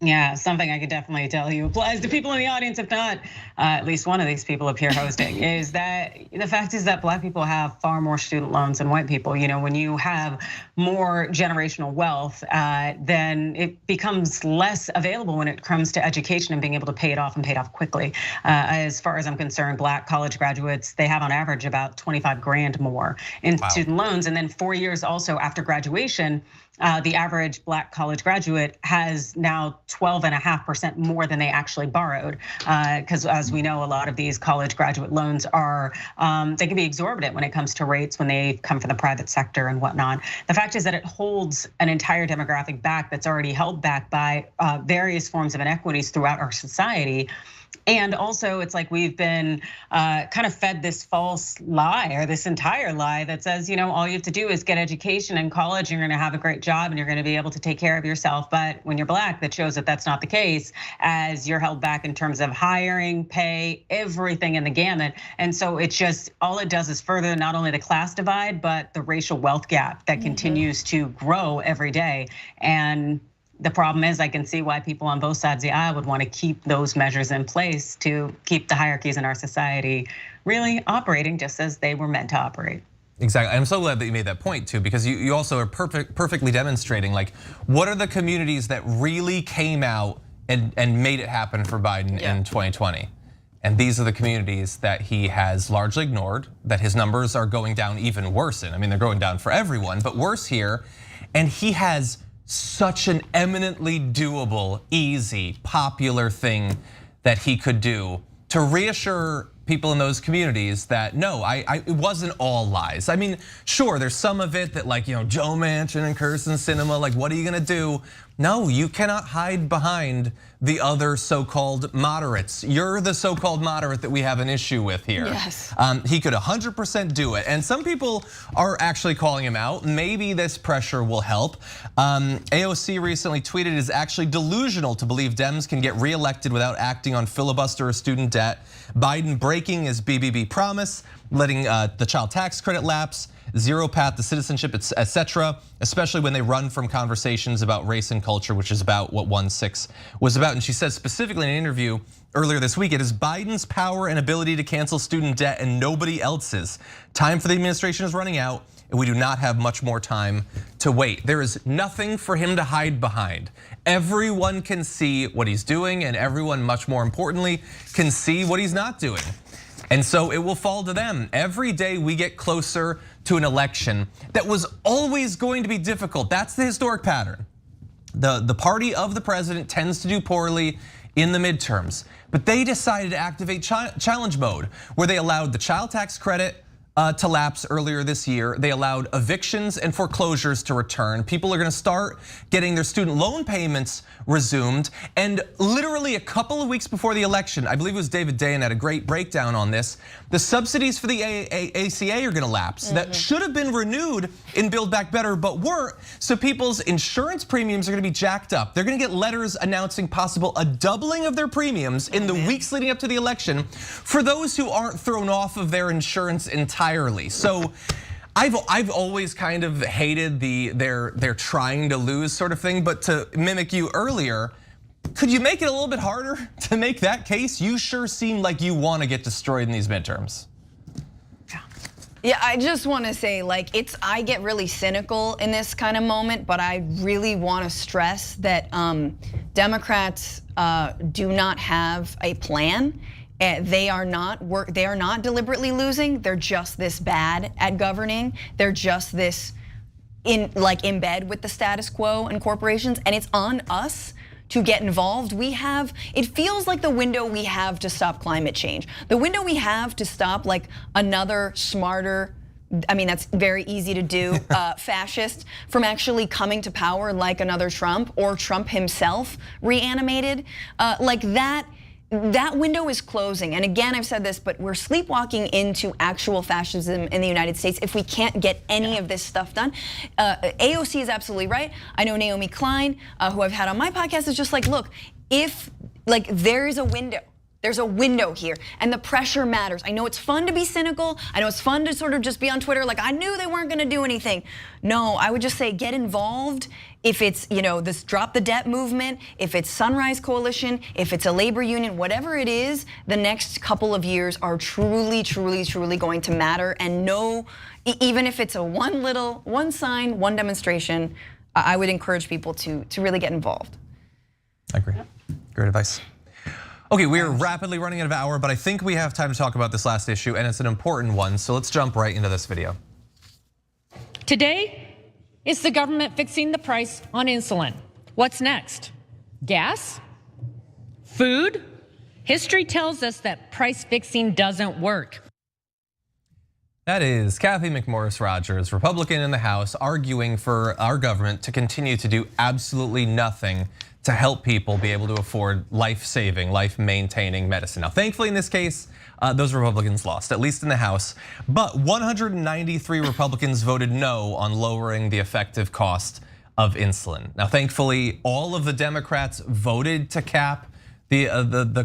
S2: Yeah, something I could definitely tell you applies to people in the audience, if not at least one of these people up here hosting, is that the fact is that black people have far more student loans than white people. You know, when you have more generational wealth, then it becomes less available when it comes to education and being able to pay it off and pay it off quickly. As far as I'm concerned, black college graduates, they have on average about 25 grand more in student loans. And then 4 years also after graduation, the average black college graduate has now 12.5% more than they actually borrowed. Because as we know, a lot of these college graduate loans are, they can be exorbitant when it comes to rates when they come from the private sector and whatnot. The fact is that it holds an entire demographic back that's already held back by various forms of inequities throughout our society. And also, it's like we've been kind of fed this false lie, or this entire lie that says, you know, all you have to do is get education in college, and you're gonna have a great job and you're gonna be able to take care of yourself. But when you're black, that shows that that's not the case, as you're held back in terms of hiring, pay, everything in the gamut. And so it's just, all it does is further not only the class divide, but the racial wealth gap that continues to grow every day. And the problem is, I can see why people on both sides of the aisle would want to keep those measures in place to keep the hierarchies in our society really operating just as they were meant to operate.
S1: Exactly, I'm so glad that you made that point too, because you also are perfectly demonstrating like what are the communities that really came out and made it happen for Biden in 2020. And these are the communities that he has largely ignored, that his numbers are going down even worse in. I mean, they're going down for everyone, but worse here. And he has such an eminently doable, easy, popular thing that he could do to reassure people in those communities that no, it wasn't all lies. I mean, sure, there's some of it that like, you know, Joe Manchin and Kirsten Sinema, like what are you gonna do? no, you cannot hide behind the other so-called moderates. You're the so-called moderate that we have an issue with here.
S3: Yes.
S1: He could 100% do it. And some people are actually calling him out. Maybe this pressure will help. AOC recently tweeted it is actually delusional to believe Dems can get reelected without acting on filibuster or student debt. Biden breaking his BBB promise, letting the child tax credit lapse, zero path to citizenship, etc., especially when they run from conversations about race and culture, which is about what 1-6 was about. And she said specifically in an interview earlier this week, it is Biden's power and ability to cancel student debt and nobody else's. Time for the administration is running out, and we do not have much more time to wait. There is nothing for him to hide behind. Everyone can see what he's doing, and everyone, much more importantly, can see what he's not doing. And so it will fall to them. Every day we get closer to an election that was always going to be difficult. That's the historic pattern. The party of the president tends to do poorly in the midterms, but they decided to activate challenge mode, where they allowed the child tax credit to lapse earlier this year. They allowed evictions and foreclosures to return. People are gonna start getting their student loan payments resumed. And literally a couple of weeks before the election, I believe it was David Dayen had a great breakdown on this, the subsidies for the ACA are gonna lapse. That should have been renewed in Build Back Better, but weren't. So people's insurance premiums are gonna be jacked up. They're gonna get letters announcing a doubling of their premiums in the weeks leading up to the election for those who aren't thrown off of their insurance entirely. So I've always kind of hated they're trying to lose sort of thing, but to mimic you earlier, could you make it a little bit harder to make that case? You sure seem like you want to get destroyed in these midterms.
S3: Yeah, I just want to say, like, I get really cynical in this kind of moment, but I really want to stress that Democrats do not have a plan. They are not deliberately losing. They're just this bad at governing. They're just this in bed with the status quo and corporations, and it's on us to get involved. It feels like the window we have to stop climate change. The window we have to stop like another smarter, I mean, that's very easy to do, fascist from actually coming to power like another Trump or Trump himself reanimated, like that. That window is closing. And again, I've said this, but we're sleepwalking into actual fascism in the United States if we can't get any of this stuff done. AOC is absolutely right. I know Naomi Klein, who I've had on my podcast, is just like, look, if there is a window, there's a window here, and the pressure matters. I know it's fun to be cynical. I know it's fun to sort of just be on Twitter like, I knew they weren't gonna do anything. No, I would just say get involved. If it's this Drop the Debt movement, if it's Sunrise Coalition, if it's a labor union, whatever it is, the next couple of years are truly, truly, truly going to matter. And no, even if it's a one sign, one demonstration, I would encourage people to really get involved.
S1: I agree. Great advice. Okay, we are rapidly running out of hour, but I think we have time to talk about this last issue, and it's an important one. So let's jump right into this video.
S14: Today, it's the government fixing the price on insulin. What's next? Gas? Food? History tells us that price fixing doesn't work.
S1: That is Cathy McMorris Rodgers, Republican in the House, arguing for our government to continue to do absolutely nothing to help people be able to afford life-saving, life-maintaining medicine. Now, thankfully in this case, those Republicans lost, at least in the House, but 193 Republicans voted no on lowering the effective cost of insulin. Now, thankfully, all of the Democrats voted to cap the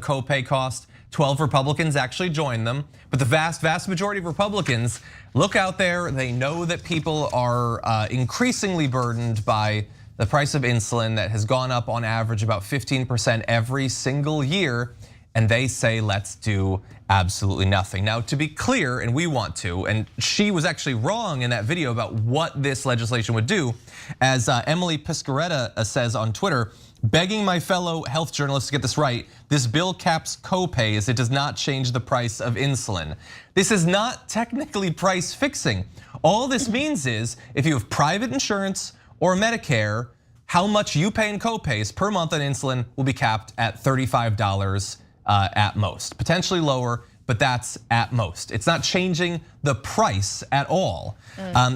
S1: copay cost. 12 Republicans actually joined them, but the vast majority of Republicans look out there. They know that people are increasingly burdened by the price of insulin that has gone up on average about 15% every single year, and they say let's do absolutely nothing. Now, to be clear, and we want to, and she was actually wrong in that video about what this legislation would do, as Emily Piscaretta says on Twitter, begging my fellow health journalists to get this right, this bill caps copays, it does not change the price of insulin. This is not technically price fixing. All this means is if you have private insurance or Medicare, how much you pay in copays per month on insulin will be capped at $35 at most, potentially lower, but that's at most. It's not changing the price at all.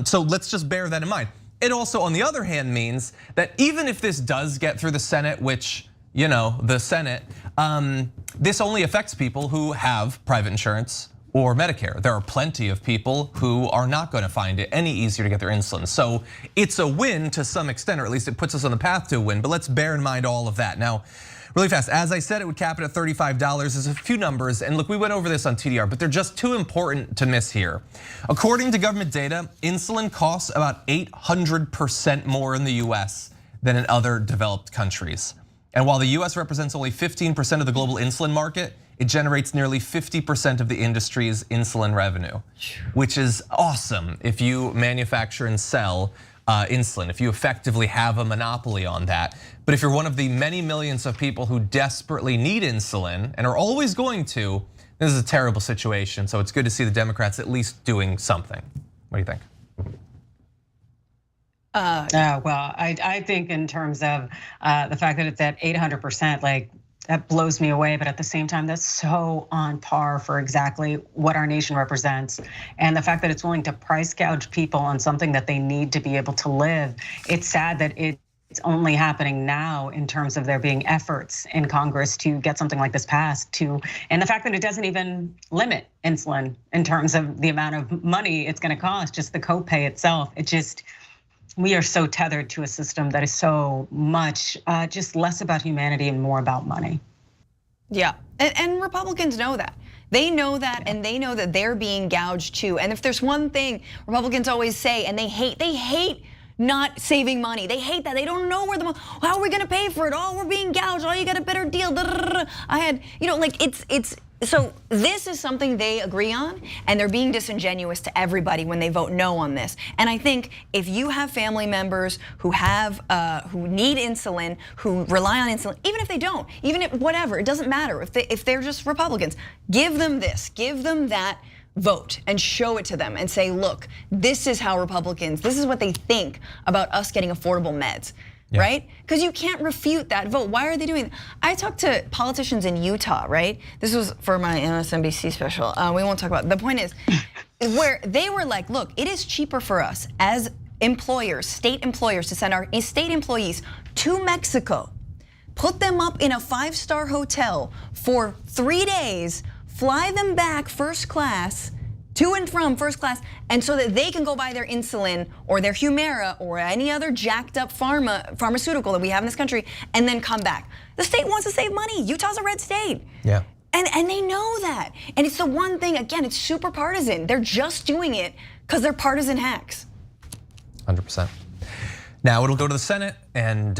S1: So let's just bear that in mind. it also, on the other hand, means that even if this does get through the Senate, which, the Senate, this only affects people who have private insurance or Medicare. There are plenty of people who are not going to find it any easier to get their insulin. So it's a win to some extent, or at least it puts us on the path to a win, but let's bear in mind all of that. Now, really fast, as I said, it would cap it at $35. There's a few numbers, and look, we went over this on TDR, but they're just too important to miss here. According to government data, insulin costs about 800% more in the US than in other developed countries. And while the US represents only 15% of the global insulin market, it generates nearly 50% of the industry's insulin revenue, which is awesome if you manufacture and sell insulin, if you effectively have a monopoly on that. But if you're one of the many millions of people who desperately need insulin and are always going to, this is a terrible situation. So it's good to see the Democrats at least doing something. What do you think?
S2: Well, I think in terms of the fact that it's at 800%, like, that blows me away, but at the same time, that's so on par for exactly what our nation represents. And the fact that it's willing to price gouge people on something that they need to be able to live, it's sad that it's only happening now in terms of there being efforts in Congress to get something like this passed, and the fact that it doesn't even limit insulin in terms of the amount of money it's gonna cost, just the copay itself. We are so tethered to a system that is so much just less about humanity and more about money.
S3: Yeah, and Republicans know that. They know that, and they know that they're being gouged too. And if there's one thing Republicans always say, and they hate not saving money. They hate that. They don't know where how are we gonna pay for it? Oh, we're being gouged. Oh, you got a better deal. I had, like it's. So this is something they agree on, and they're being disingenuous to everybody when they vote no on this. And I think if you have family members who need insulin, who rely on insulin, even if they don't, even if whatever, it doesn't matter. If they're just Republicans, give them this, give them that vote and show it to them and say, look, this is how Republicans, this is what they think about us getting affordable meds. Yeah. Right? Because you can't refute that vote. Why are they doing that? I talked to politicians in Utah, right? This was for my MSNBC special. We won't talk about it. The point is, where they were like, look, it is cheaper for us as employers, state employers, to send our state employees to Mexico, put them up in a 5-star hotel for 3 days, fly them back first class, to and from first class, and so that they can go buy their insulin or their Humira or any other jacked up pharmaceutical that we have in this country, and then come back. The state wants to save money. Utah's a red state. Yeah. And they know that. And it's the one thing, again, it's super partisan. They're just doing it because they're partisan hacks.
S1: 100%. Now it'll go to the Senate, and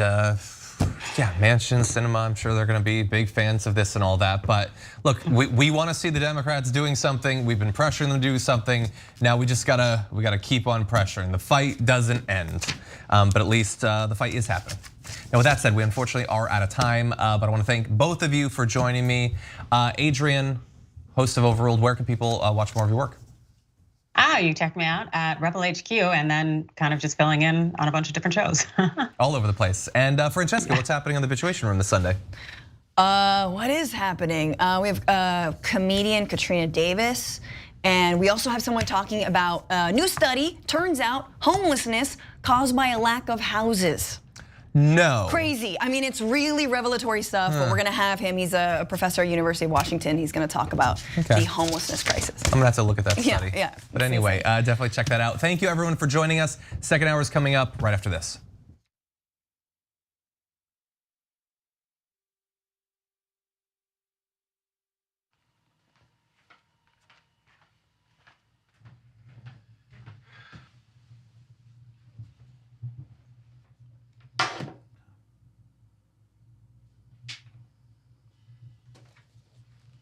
S1: yeah, Manchin, Cinema, I'm sure they're gonna be big fans of this and all that. But look, we wanna see the Democrats doing something. We've been pressuring them to do something. Now we just gotta keep on pressuring. The fight doesn't end, but at least the fight is happening. Now with that said, we unfortunately are out of time, but I wanna thank both of you for joining me. Adrian, host of Overruled, where can people watch more of your work?
S2: You check me out at Rebel HQ, and then kind of just filling in on a bunch of different shows.
S1: All over the place. And Francesca, what's happening on the Habituation Room this Sunday?
S3: What is happening? We have comedian Katrina Davis, and we also have someone talking about a new study. Turns out homelessness caused by a lack of houses.
S1: No.
S3: Crazy. I mean, it's really revelatory stuff, but we're gonna have him. He's a professor at University of Washington. He's gonna talk about the homelessness crisis.
S1: I'm gonna have to look at that study.
S3: Yeah.
S1: But anyway, definitely check that out. Thank you everyone for joining us. Second hour is coming up right after this.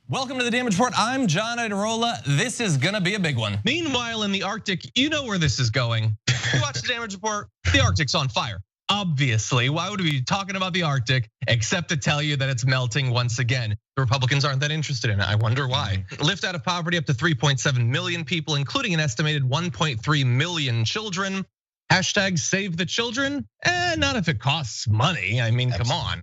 S1: Welcome to the Damage Report. I'm John Idarola. This is gonna be a big one.
S15: Meanwhile, in the Arctic, you know where this is going. You watch the Damage Report, the Arctic's on fire. Obviously, why would we be talking about the Arctic except to tell you that it's melting once again? The Republicans aren't that interested in it. I wonder why. Lift out of poverty up to 3.7 million people, including an estimated 1.3 million children. Hashtag save the children? Not if it costs money. I mean, come on.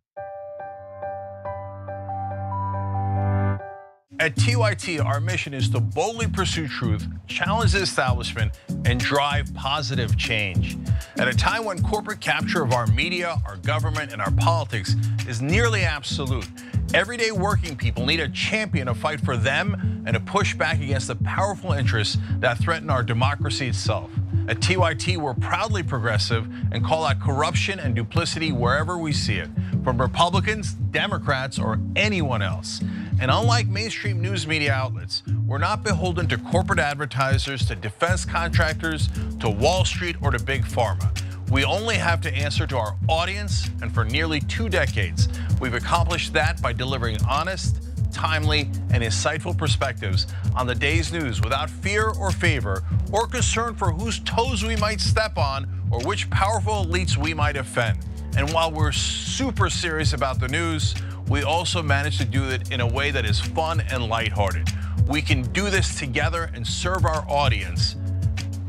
S16: At TYT, our mission is to boldly pursue truth, challenge the establishment, and drive positive change. At a time when corporate capture of our media, our government, and our politics is nearly absolute, everyday working people need a champion to fight for them and to push back against the powerful interests that threaten our democracy itself. At TYT, we're proudly progressive and call out corruption and duplicity wherever we see it, from Republicans, Democrats, or anyone else. And unlike mainstream news media outlets, we're not beholden to corporate advertisers, to defense contractors, to Wall Street, or to Big Pharma. We only have to answer to our audience, and for nearly 2 decades, we've accomplished that by delivering honest, timely, and insightful perspectives on the day's news without fear or favor or concern for whose toes we might step on or which powerful elites we might offend. And while we're super serious about the news, we also manage to do it in a way that is fun and lighthearted. We can do this together and serve our audience,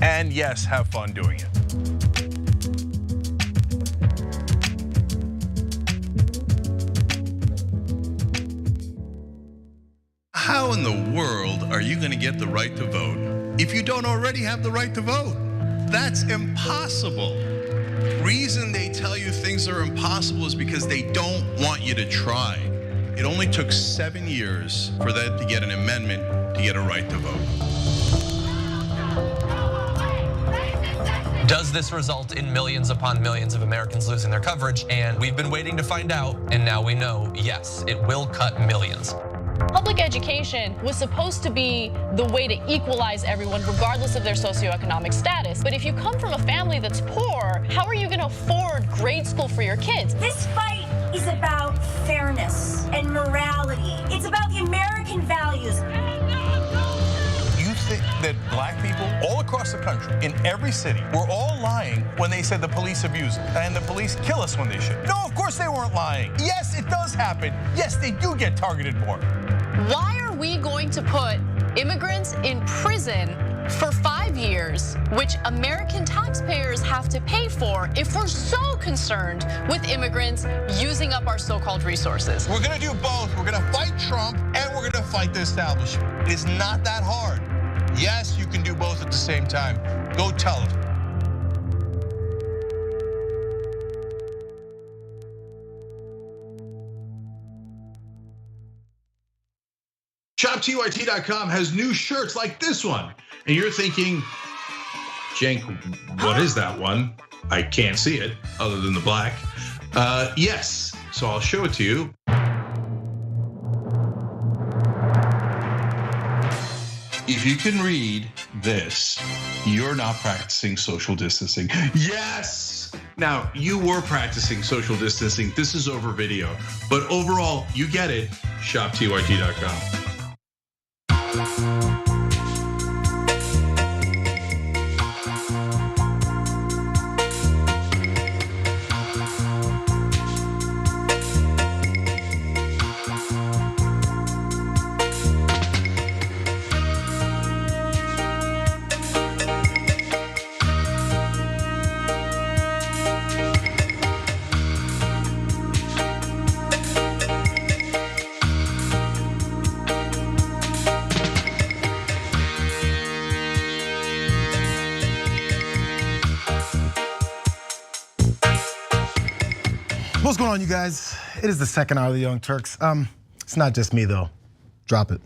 S16: and yes, have fun doing it.
S17: How in the world are you going to get the right to vote if you don't already have the right to vote? That's impossible. Reason they tell you things are impossible is because they don't want you to try. It only took 7 years for them to get an amendment to get a right to vote.
S1: Does this result in millions upon millions of Americans losing their coverage? And we've been waiting to find out, and now we know, yes, it will cut millions.
S18: Public education was supposed to be the way to equalize everyone regardless of their socioeconomic status. But if you come from a family that's poor, how are you going to afford grade school for your kids?
S19: This fight is about fairness and morality. It's about the American values.
S16: You think that black people all across the country, in every city, were all lying when they said the police abuse and the police kill us when they should? No, of course they weren't lying. Yes, it does happen. Yes, they do get targeted more.
S18: Why are we going to put immigrants in prison for 5 years, which American taxpayers have to pay for, if we're so concerned with immigrants using up our so-called resources?
S16: We're gonna do both. We're gonna fight Trump and we're gonna fight the establishment. It is not that hard. Yes, you can do both at the same time. Go tell them.
S17: ShopTYT.com has new shirts like this one. And you're thinking, Cenk, what is that one? I can't see it other than the black. Yes, so I'll show it to you. If you can read this, you're not practicing social distancing. Yes! Now, you were practicing social distancing. This is over video. But overall, you get it. ShopTYT.com.
S20: What's going on, you guys? It is the second hour of the Young Turks. It's not just me though. Drop it.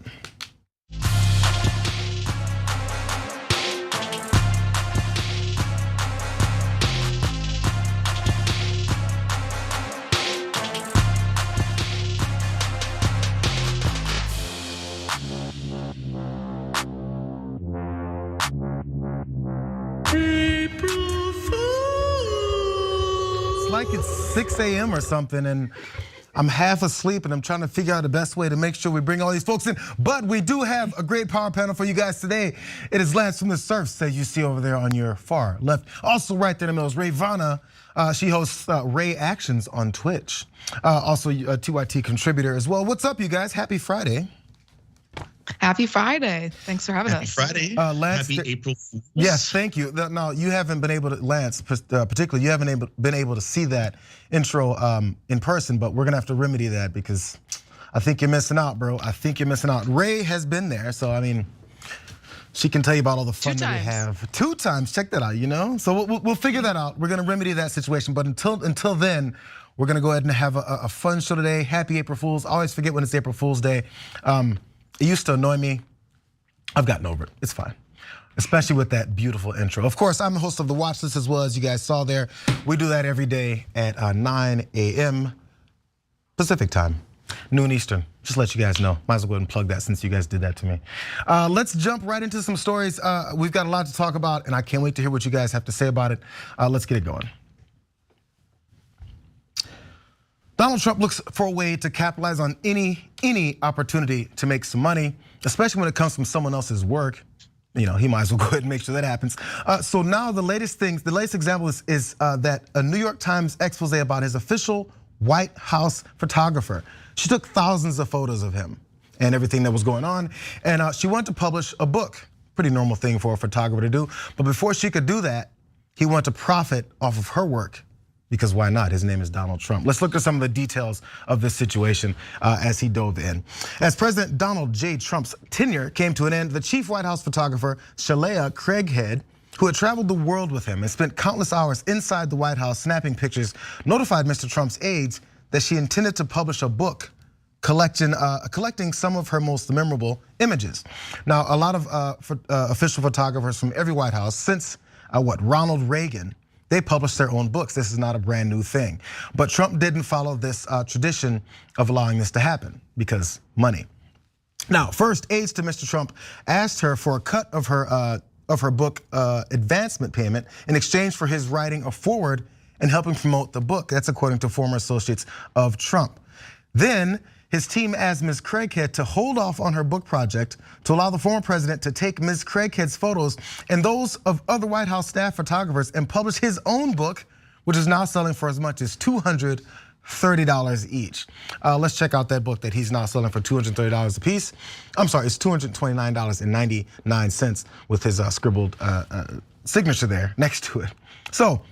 S20: Like it's 6 a.m. or something, and I'm half asleep, and I'm trying to figure out the best way to make sure we bring all these folks in. But we do have a great power panel for you guys today. It is Lance from the Serfs that you see over there on your far left. Also right there in the middle is Rayyvana. She hosts Ray Actions on Twitch. Also a TYT contributor as well. What's up, you guys? Happy Friday.
S21: Happy Friday. Thanks for having us.
S17: Happy Friday.
S20: Lance,
S17: Happy April Fools.
S20: Yes, thank you. No, you haven't been able to, Lance, particularly, you haven't been able to see that intro in person, but we're gonna have to remedy that because I think you're missing out, bro. I think you're missing out. Ray has been there, so I mean, she can tell you about all the fun that we have. 2 times, check that out, you know? So we'll figure that out. We're gonna remedy that situation, but until then, we're gonna go ahead and have a fun show today. Happy April Fools. I always forget when it's April Fool's Day. It used to annoy me. I've gotten over it, it's fine. Especially with that beautiful intro. Of course, I'm the host of The Watch List as well, as you guys saw there. We do that every day at 9 a.m. Pacific time, noon Eastern. Just let you guys know. Might as well go ahead and plug that since you guys did that to me. Let's jump right into some stories. We've got a lot to talk about, and I can't wait to hear what you guys have to say about it. Let's get it going. Donald Trump looks for a way to capitalize on any opportunity to make some money, especially when it comes from someone else's work. You know, he might as well go ahead and make sure that happens. So now the latest example is that a New York Times expose about his official White House photographer. She took thousands of photos of him and everything that was going on, and she wanted to publish a book. Pretty normal thing for a photographer to do. But before she could do that, he wanted to profit off of her work, because why not? His name is Donald Trump. Let's look at some of the details of this situation as he dove in. As President Donald J. Trump's tenure came to an end, the chief White House photographer, Shalea Craighead, who had traveled the world with him and spent countless hours inside the White House snapping pictures, notified Mr. Trump's aides that she intended to publish a book collecting some of her most memorable images. Now, a lot of official photographers from every White House since Ronald Reagan, they published their own books. This is not a brand new thing. But Trump didn't follow this tradition of allowing this to happen because money. Now, first, aides to Mr. Trump asked her for a cut of her book advancement payment in exchange for his writing a foreword and helping promote the book. That's according to former associates of Trump. Then his team asked Ms. Craighead to hold off on her book project to allow the former president to take Ms. Craighead's photos and those of other White House staff photographers and publish his own book, which is now selling for as much as $230 each. Let's check out that book that he's now selling for $230 a piece. I'm sorry, it's $229.99 with his scribbled signature there next to it. So,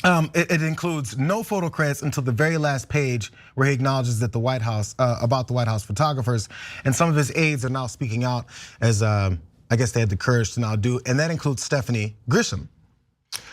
S20: it includes no photo credits until the very last page, where he acknowledges that the White House about the White House photographers, and some of his aides are now speaking out, as I guess they had the courage to now do, and that includes Stephanie Grisham.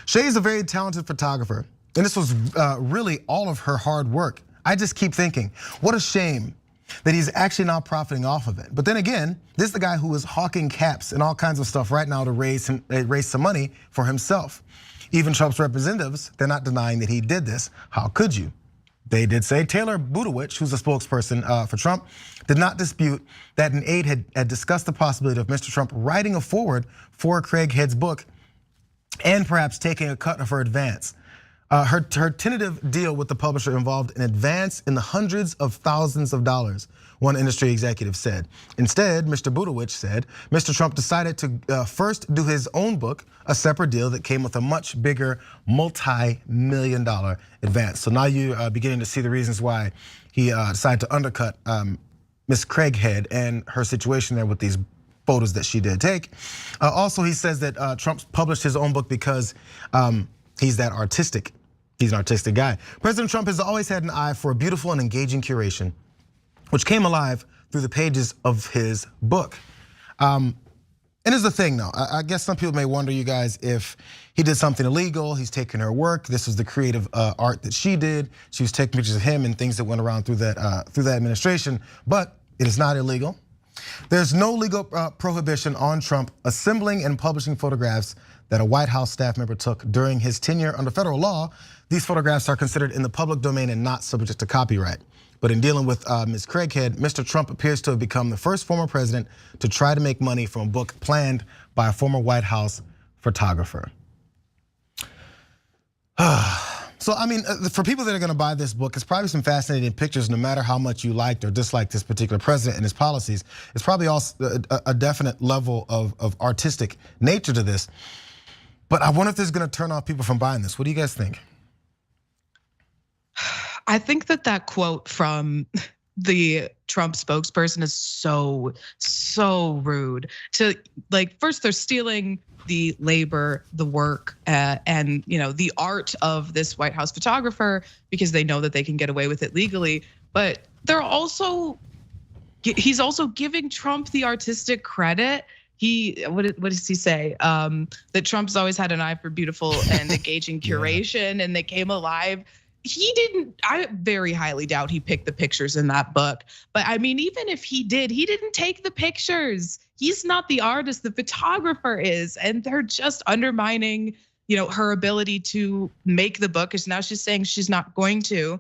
S20: Shay is a very talented photographer, and this was really all of her hard work. I just keep thinking, what a shame that he's actually not profiting off of it. But then again, this is the guy who is hawking caps and all kinds of stuff right now to raise some money for himself. Even Trump's representatives, they're not denying that he did this. How could you? They did say Taylor Budowich, who's a spokesperson for Trump, did not dispute that an aide had discussed the possibility of Mr. Trump writing a foreword for Craighead's book and perhaps taking a cut of her advance. Her tentative deal with the publisher involved an advance in the hundreds of thousands of dollars, one industry executive said. Instead, Mr. Budowich said, Mr. Trump decided to first do his own book, a separate deal that came with a much bigger multi-million-dollar advance. So now you're beginning to see the reasons why he decided to undercut Ms. Craighead and her situation there with these photos that she did take. Also, he says that Trump published his own book because he's that artistic. He's an artistic guy. President Trump has always had an eye for a beautiful and engaging curation, which came alive through the pages of his book. And here's the thing though, I guess some people may wonder, you guys, if he did something illegal, he's taking her work. This was the creative art that she did. She was taking pictures of him and things that went around through that administration, but it is not illegal. There's no legal prohibition on Trump assembling and publishing photographs that a White House staff member took during his tenure. Under federal law, these photographs are considered in the public domain and not subject to copyright. But in dealing with Ms. Craighead, Mr. Trump appears to have become the first former president to try to make money from a book planned by a former White House photographer. So I mean, for people that are gonna buy this book, it's probably some fascinating pictures, no matter how much you liked or disliked this particular president and his policies. It's probably also a definite level of artistic nature to this. But I wonder if this is gonna turn off people from buying this. What do you guys think?
S21: I think that quote from the Trump spokesperson is so rude. To like, first they're stealing the labor, the work, and the art of this White House photographer because they know that they can get away with it legally. But they're also he's also giving Trump the artistic credit. What does he say? That Trump's always had an eye for beautiful and engaging curation, and they came alive. He didn't. I very highly doubt he picked the pictures in that book. But I mean, even if he did, he didn't take the pictures. He's not the artist. The photographer is, and they're just undermining, her ability to make the book. Because now she's saying she's not going to,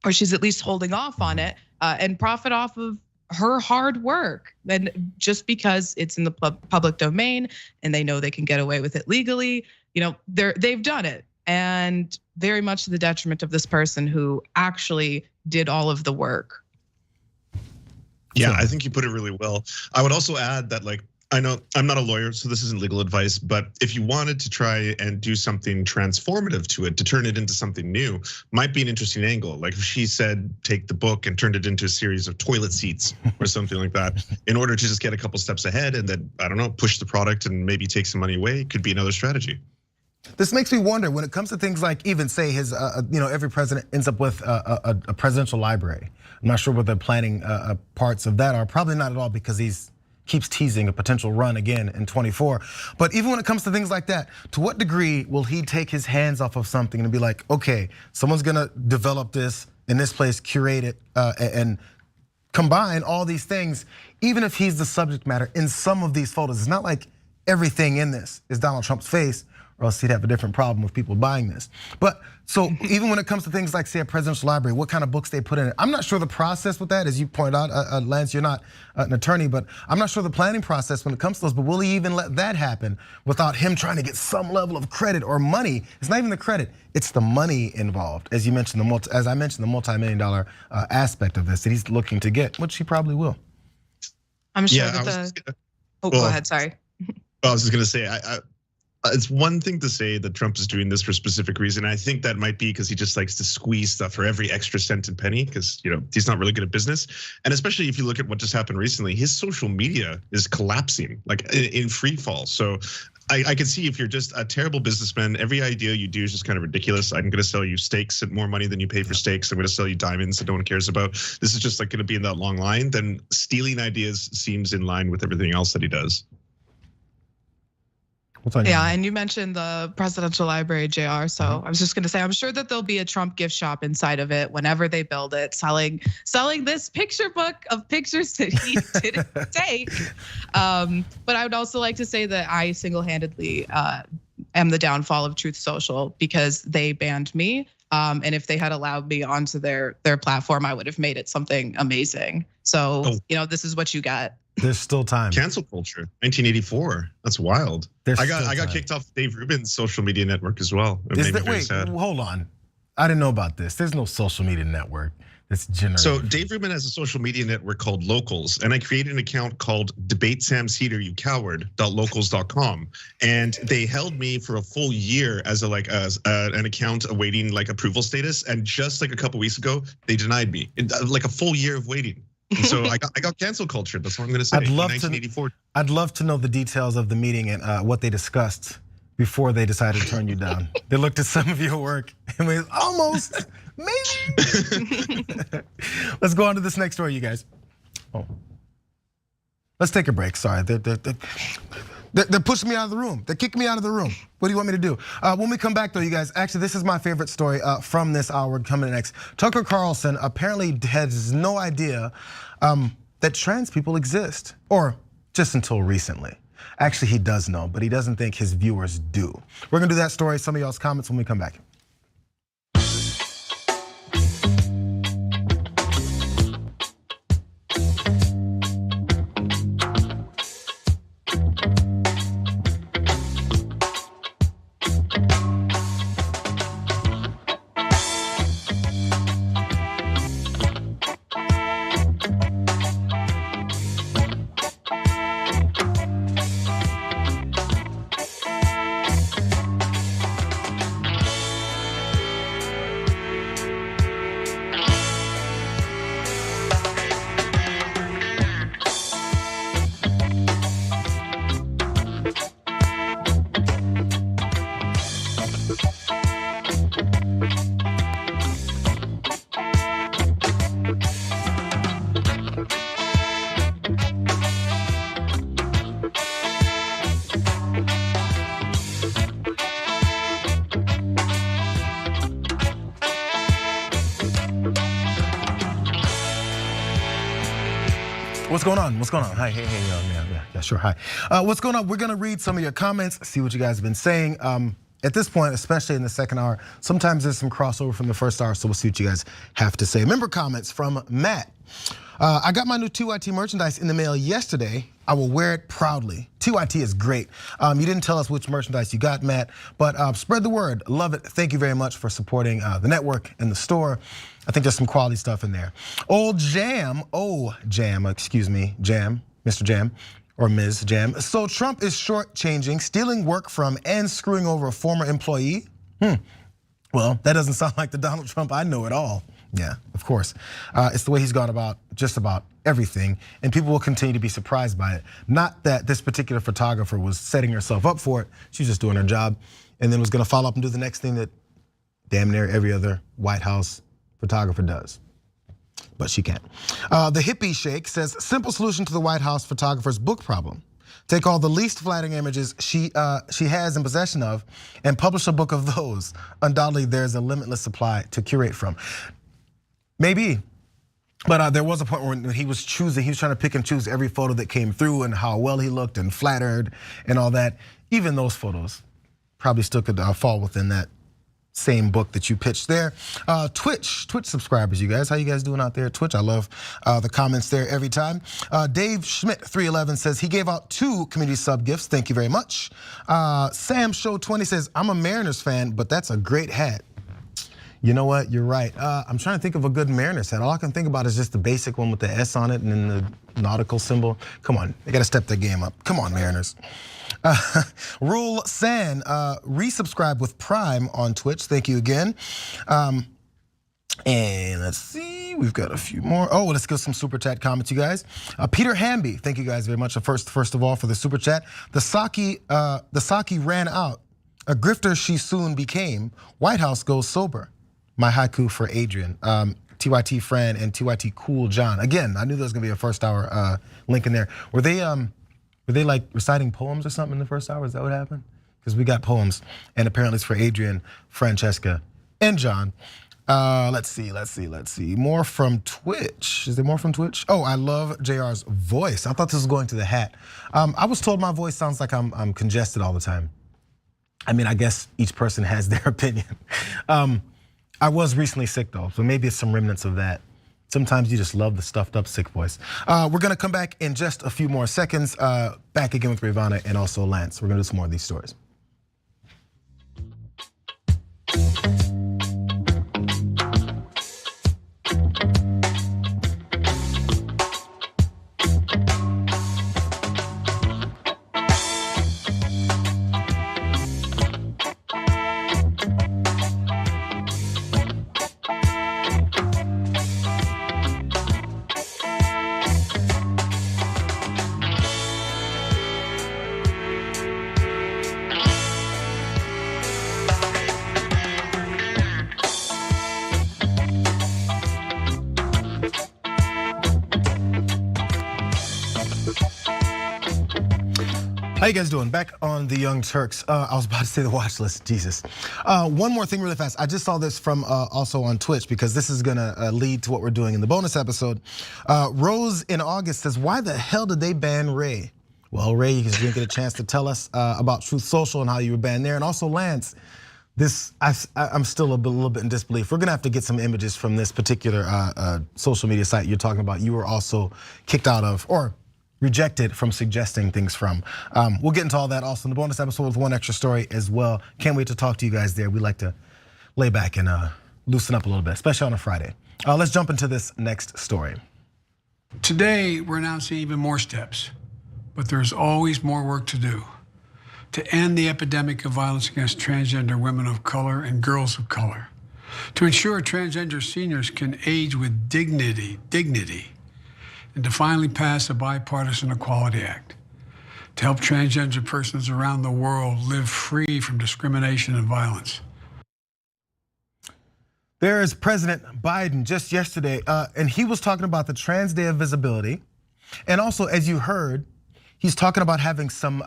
S21: or she's at least holding off on it, and profit off of her hard work. And just because it's in the public domain and they know they can get away with it legally, they've done it. And very much to the detriment of this person who actually did all of the work.
S4: Yeah, I think you put it really well. I would also add that, I know I'm not a lawyer, so this isn't legal advice, but if you wanted to try and do something transformative to it, to turn it into something new, might be an interesting angle. Like if she said, take the book and turned it into a series of toilet seats or something like that, in order to just get a couple steps ahead and then, I don't know, push the product and maybe take some money away, could be another strategy.
S20: This makes me wonder when it comes to things like even say his, every president ends up with a presidential library. I'm not sure what the planning parts of that are. Probably not at all, because he's keeps teasing a potential run again in 24. But even when it comes to things like that, to what degree will he take his hands off of something and be like, okay, someone's gonna develop this in this place, curate it, and combine all these things, even if he's the subject matter in some of these photos. It's not like everything in this is Donald Trump's face, or else he'd have a different problem with people buying this. But so even when it comes to things like, say, a presidential library, what kind of books they put in it, I'm not sure the process with that, as you pointed out, Lance, you're not an attorney, but I'm not sure the planning process when it comes to those, but will he even let that happen without him trying to get some level of credit or money? It's not even the credit, it's the money involved. As you mentioned, as I mentioned, the multi-million-dollar aspect of this that he's looking to get, which he probably will.
S21: I'm sure that go ahead, sorry.
S4: I was just gonna say, it's one thing to say that Trump is doing this for a specific reason. I think that might be because he just likes to squeeze stuff for every extra cent and penny, because he's not really good at business. And especially if you look at what just happened recently, his social media is collapsing, like in free fall. So I can see if you're just a terrible businessman, every idea you do is just kind of ridiculous. I'm gonna sell you steaks at more money than you pay for steaks. I'm gonna sell you diamonds that no one cares about. This is just like gonna be in that long line. Then stealing ideas seems in line with everything else that he does.
S21: Yeah, and you mentioned the presidential library, Jayar. So I was just gonna say, I'm sure that there'll be a Trump gift shop inside of it whenever they build it, selling this picture book of pictures that he didn't take. But I would also like to say that I single-handedly am the downfall of Truth Social, because they banned me. And if they had allowed me onto their platform, I would have made it something amazing. So this is what you got.
S20: There's still time.
S4: Cancel culture, 1984. That's wild. I got kicked off Dave Rubin's social media network as well.
S20: Wait, hold on. I didn't know about this. There's no social media network that's generated.
S4: So Dave Rubin has a social media network called Locals, and I created an account called Debate Sam Cedar, you coward.locals.com, and they held me for a full year as an account awaiting approval status. And just a couple weeks ago, they denied me, like a full year of waiting. And so I got cancel culture. That's what I'm gonna say.
S20: I'd love to know the details of the meeting and what they discussed before they decided to turn you down. They looked at some of your work and went, almost, maybe. Let's go on to this next story, you guys. Let's take a break. Sorry, they're pushing me out of the room. They're kicking me out of the room. What do you want me to do? When we come back though, you guys, actually this is my favorite story from this hour coming next. Tucker Carlson apparently has no idea that trans people exist, or just until recently. Actually, he does know, but he doesn't think his viewers do. We're gonna do that story, some of y'all's comments when we come back. What's going on? What's going on? Hi, hey, yeah, sure, hi. What's going on? We're gonna read some of your comments, see what you guys have been saying. At this point, especially in the second hour, sometimes there's some crossover from the first hour, so we'll see what you guys have to say. Member comments from Matt. I got my new TYT merchandise in the mail yesterday. I will wear it proudly. TYT is great. You didn't tell us which merchandise you got, Matt, but spread the word. Love it. Thank you very much for supporting the network and the store. I think there's some quality stuff in there. Jam, Mr. Jam, or Ms. Jam. So Trump is shortchanging, stealing work from, and screwing over a former employee? Well, that doesn't sound like the Donald Trump I know at all. Yeah, of course. It's the way he's gone about just about everything, and people will continue to be surprised by it. Not that this particular photographer was setting herself up for it. She was just doing her job, and then was gonna follow up and do the next thing that damn near every other White House photographer does. But she can't. The hippie shake says, simple solution to the White House photographer's book problem. Take all the least flattering images she has in possession of and publish a book of those. Undoubtedly, there's a limitless supply to curate from. Maybe, but there was a point when he was choosing, he was trying to pick and choose every photo that came through and how well he looked and flattered and all that. Even those photos probably still could fall within that same book that you pitched there. Twitch subscribers, you guys. How you guys doing out there at Twitch? I love the comments there every time. Dave Schmidt 311 says he gave out 2 community sub gifts. Thank you very much. Sam Show 20 says, I'm a Mariners fan, but that's a great hat. You know what, you're right. I'm trying to think of a good Mariners hat. All I can think about is just the basic one with the S on it and then the nautical symbol. Come on, they gotta step their game up. Come on, Mariners. Rule San, resubscribe with Prime on Twitch. Thank you again. And let's see, we've got a few more. Oh, let's get some super chat comments, you guys. Peter Hamby, thank you guys very much. First of all, for the super chat. The Saki ran out. A grifter she soon became. White House goes sober. My haiku for Adrian. TYT Fran and TYT Cool John. Again, I knew there was gonna be a first hour link in there. Were they like reciting poems or something in the first hour? Is that what happened? Because we got poems, and apparently it's for Adrian, Francesca, and John. Let's see. More from Twitch. Is there more from Twitch? Oh, I love JR's voice. I thought this was going to the hat. I was told my voice sounds like I'm congested all the time. I mean, I guess each person has their opinion. I was recently sick though, so maybe it's some remnants of that. Sometimes you just love the stuffed up sick voice. We're gonna come back in just a few more seconds. Back again with Rayyvana and also Lance. We're gonna do some more of these stories. How you guys doing? Back on the Young Turks. I was about to say the watch list, Jesus. One more thing really fast. I just saw this from also on Twitch because this is gonna lead to what we're doing in the bonus episode. Rose in August says, why the hell did they ban Ray? Well, Ray, you didn't get a chance to tell us about Truth Social and how you were banned there. And also Lance, I'm still a little bit in disbelief. We're gonna have to get some images from this particular social media site you're talking about. You were also kicked out of, or rejected from suggesting things from. We'll get into all that also in the bonus episode with one extra story as well. Can't wait to talk to you guys there. We like to lay back and loosen up a little bit, especially on a Friday. Let's jump into this next story.
S13: Today, we're announcing even more steps, but there's always more work to do to end the epidemic of violence against transgender women of color and girls of color, to ensure transgender seniors can age with dignity, and to finally pass a bipartisan Equality Act to help transgender persons around the world live free from discrimination and violence.
S20: There is President Biden just yesterday, and he was talking about the Trans Day of Visibility. And also, as you heard, he's talking about having some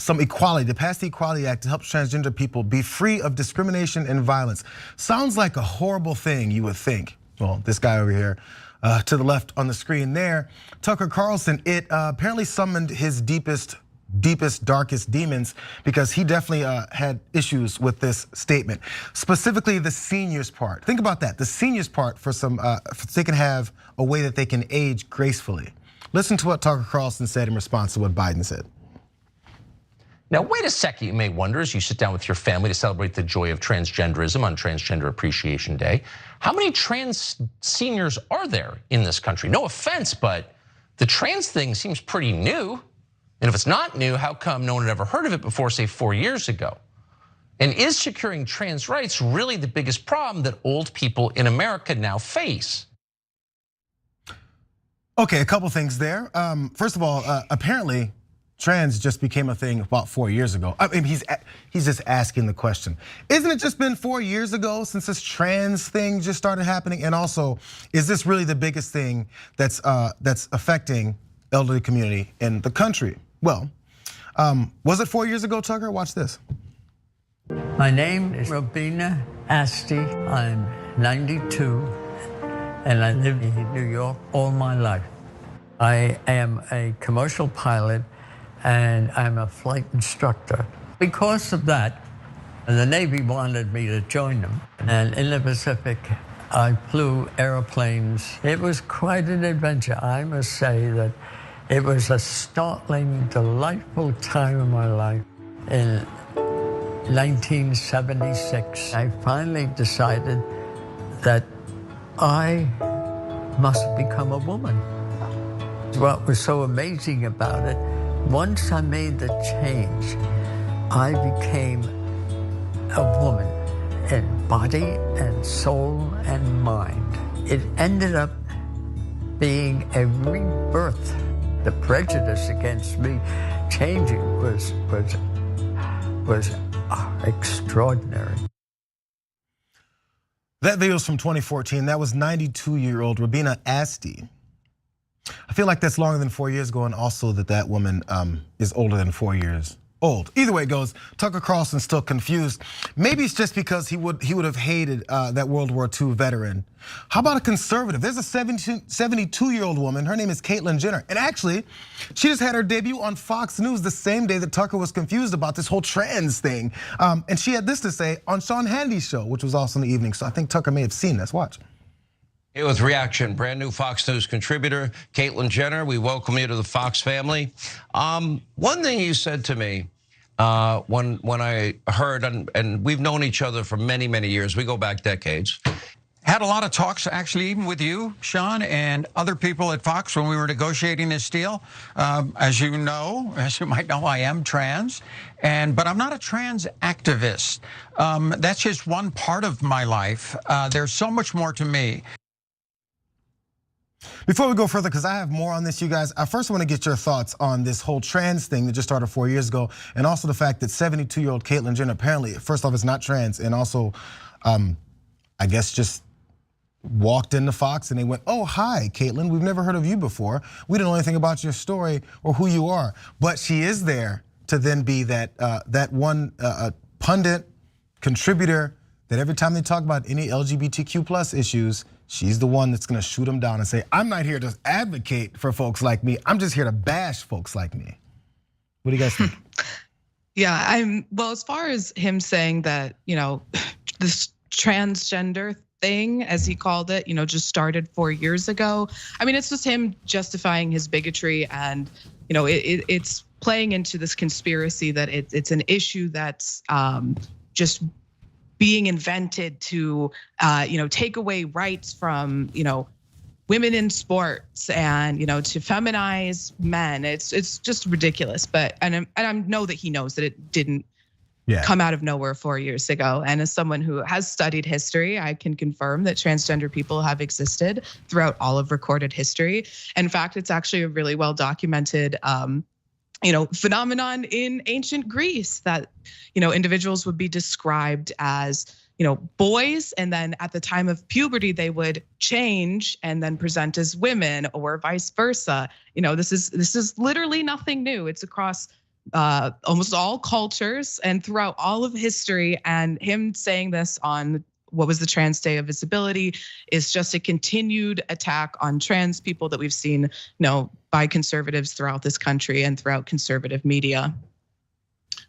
S20: equality, to pass the Equality Act to help transgender people be free of discrimination and violence. Sounds like a horrible thing, you would think. Well, this guy over here, to the left on the screen there, Tucker Carlson, it apparently summoned his deepest, darkest demons, because he definitely had issues with this statement, specifically the seniors part. Think about that, the seniors part, for some, they can have a way that they can age gracefully. Listen to what Tucker Carlson said in response to what Biden said.
S5: Now, wait a second, you may wonder, as you sit down with your family to celebrate the joy of transgenderism on Transgender Appreciation Day, how many trans seniors are there in this country? No offense, but the trans thing seems pretty new. And if it's not new, how come no one had ever heard of it before, say 4 years ago? And is securing trans rights really the biggest problem that old people in America now face?
S20: Okay, a couple things there. First of all, apparently, trans just became a thing about 4 years ago. I mean, he's just asking the question. Isn't it just been 4 years ago since this trans thing just started happening? And also, is this really the biggest thing that's affecting elderly community in the country? Well, was it 4 years ago, Tucker? Watch this.
S22: My name is Rayyvana. I'm 92, and I live in New York all my life. I am a commercial pilot, and I'm a flight instructor. Because of that, the Navy wanted me to join them. And in the Pacific, I flew airplanes. It was quite an adventure. I must say that it was a startling, delightful time in my life. In 1976, I finally decided that I must become a woman. What was so amazing about it, once I made the change, I became a woman in body and soul and mind. It ended up being a rebirth. The prejudice against me changing was extraordinary.
S20: That video is from 2014. That was 92-year-old Rayyvana Asti. I feel like that's longer than 4 years ago, and also that woman is older than 4 years old. Either way it goes, Tucker Carlson's still confused. Maybe it's just because he would have hated that World War II veteran. How about a conservative? There's a 72-year-old woman. Her name is Caitlyn Jenner, and actually, she just had her debut on Fox News the same day that Tucker was confused about this whole trans thing. And she had this to say on Sean Hannity's show, which was also in the evening. So I think Tucker may have seen this. Watch.
S23: Here with reaction, brand new Fox News contributor, Caitlyn Jenner. We welcome you to the Fox family. One thing you said to me when I heard, and we've known each other for many, many years. We go back decades.
S24: Had a lot of talks, actually, even with you, Sean, and other people at Fox when we were negotiating this deal. As you might know, I am trans, but I'm not a trans activist. That's just one part of my life. There's so much more to me.
S20: Before we go further, because I have more on this, you guys, I first want to get your thoughts on this whole trans thing that just started 4 years ago, and also the fact that 72-year-old Caitlyn Jenner apparently, first off, is not trans, and also, I guess just walked into Fox and they went, "Oh, hi, Caitlyn, we've never heard of you before. We don't know anything about your story or who you are." But she is there to then be that one pundit, contributor, that every time they talk about any LGBTQ+ issues, she's the one that's gonna shoot them down and say, "I'm not here to advocate for folks like me. I'm just here to bash folks like me." What do you guys think?
S21: Yeah, well, as far as him saying that, this transgender thing, as he called it, just started 4 years ago. I mean, it's just him justifying his bigotry, and it's playing into this conspiracy that it's an issue that's just being invented to take away rights from women in sports and to feminize men. It's just ridiculous. But I know that he knows that it didn't come out of nowhere 4 years ago. And as someone who has studied history, I can confirm that transgender people have existed throughout all of recorded history. In fact, it's actually a really well documented phenomenon in ancient Greece that, individuals would be described as, boys, and then at the time of puberty, they would change and then present as women, or vice versa. This is literally nothing new. It's across almost all cultures and throughout all of history. And him saying this on what was the Trans Day of Visibility is just a continued attack on trans people that we've seen, by conservatives throughout this country and throughout conservative media.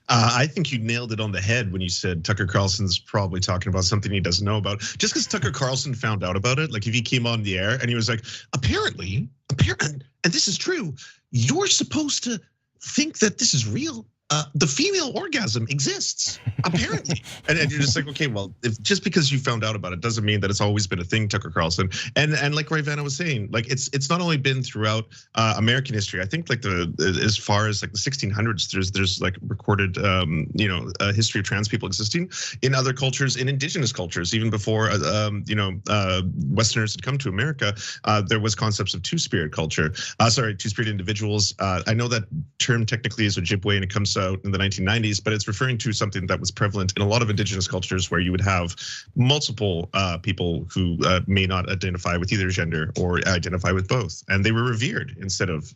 S4: I think you nailed it on the head when you said Tucker Carlson's probably talking about something he doesn't know about. Just because Tucker Carlson found out about it, like if he came on the air and he was like, apparently, and this is true, you're supposed to think that this is real. The female orgasm exists, apparently. And you're just like, okay, well, if just because you found out about it doesn't mean that it's always been a thing, Tucker Carlson. And like Rayyvana was saying, like it's not only been throughout American history. I think like as far as like the 1600s, there's like recorded history of trans people existing in other cultures, in indigenous cultures, even before Westerners had come to America. There was concepts of two-spirit culture. Two-spirit individuals. I know that term technically is Ojibwe, and it comes out in the 1990s, but it's referring to something that was prevalent in a lot of indigenous cultures where you would have multiple people who may not identify with either gender or identify with both, and they were revered instead of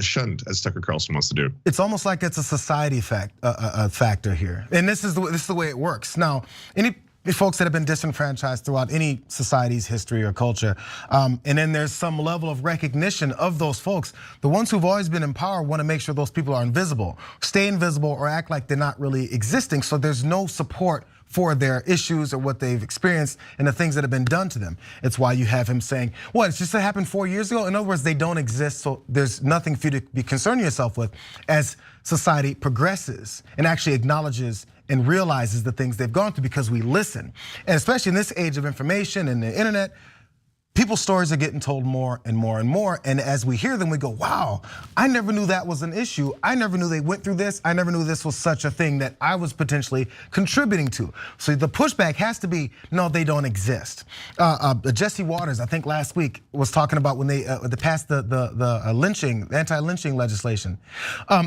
S4: shunned, as Tucker Carlson wants to do.
S20: It's almost like it's a society factor here, and this is the way it works. Now, any folks that have been disenfranchised throughout any society's history or culture, and then there's some level of recognition of those folks. The ones who've always been in power want to make sure those people are invisible, stay invisible, or act like they're not really existing, so there's no support for their issues or what they've experienced and the things that have been done to them. It's why you have him saying, what, it's just happened 4 years ago? In other words, they don't exist, so there's nothing for you to be concerning yourself with as society progresses and actually acknowledges and realizes the things they've gone through, because we listen. And especially in this age of information and the internet, people's stories are getting told more and more and more. And as we hear them, we go, wow, I never knew that was an issue. I never knew they went through this. I never knew this was such a thing that I was potentially contributing to. So the pushback has to be, no, they don't exist. Jesse Waters, I think last week, was talking about when they passed the lynching, anti-lynching legislation.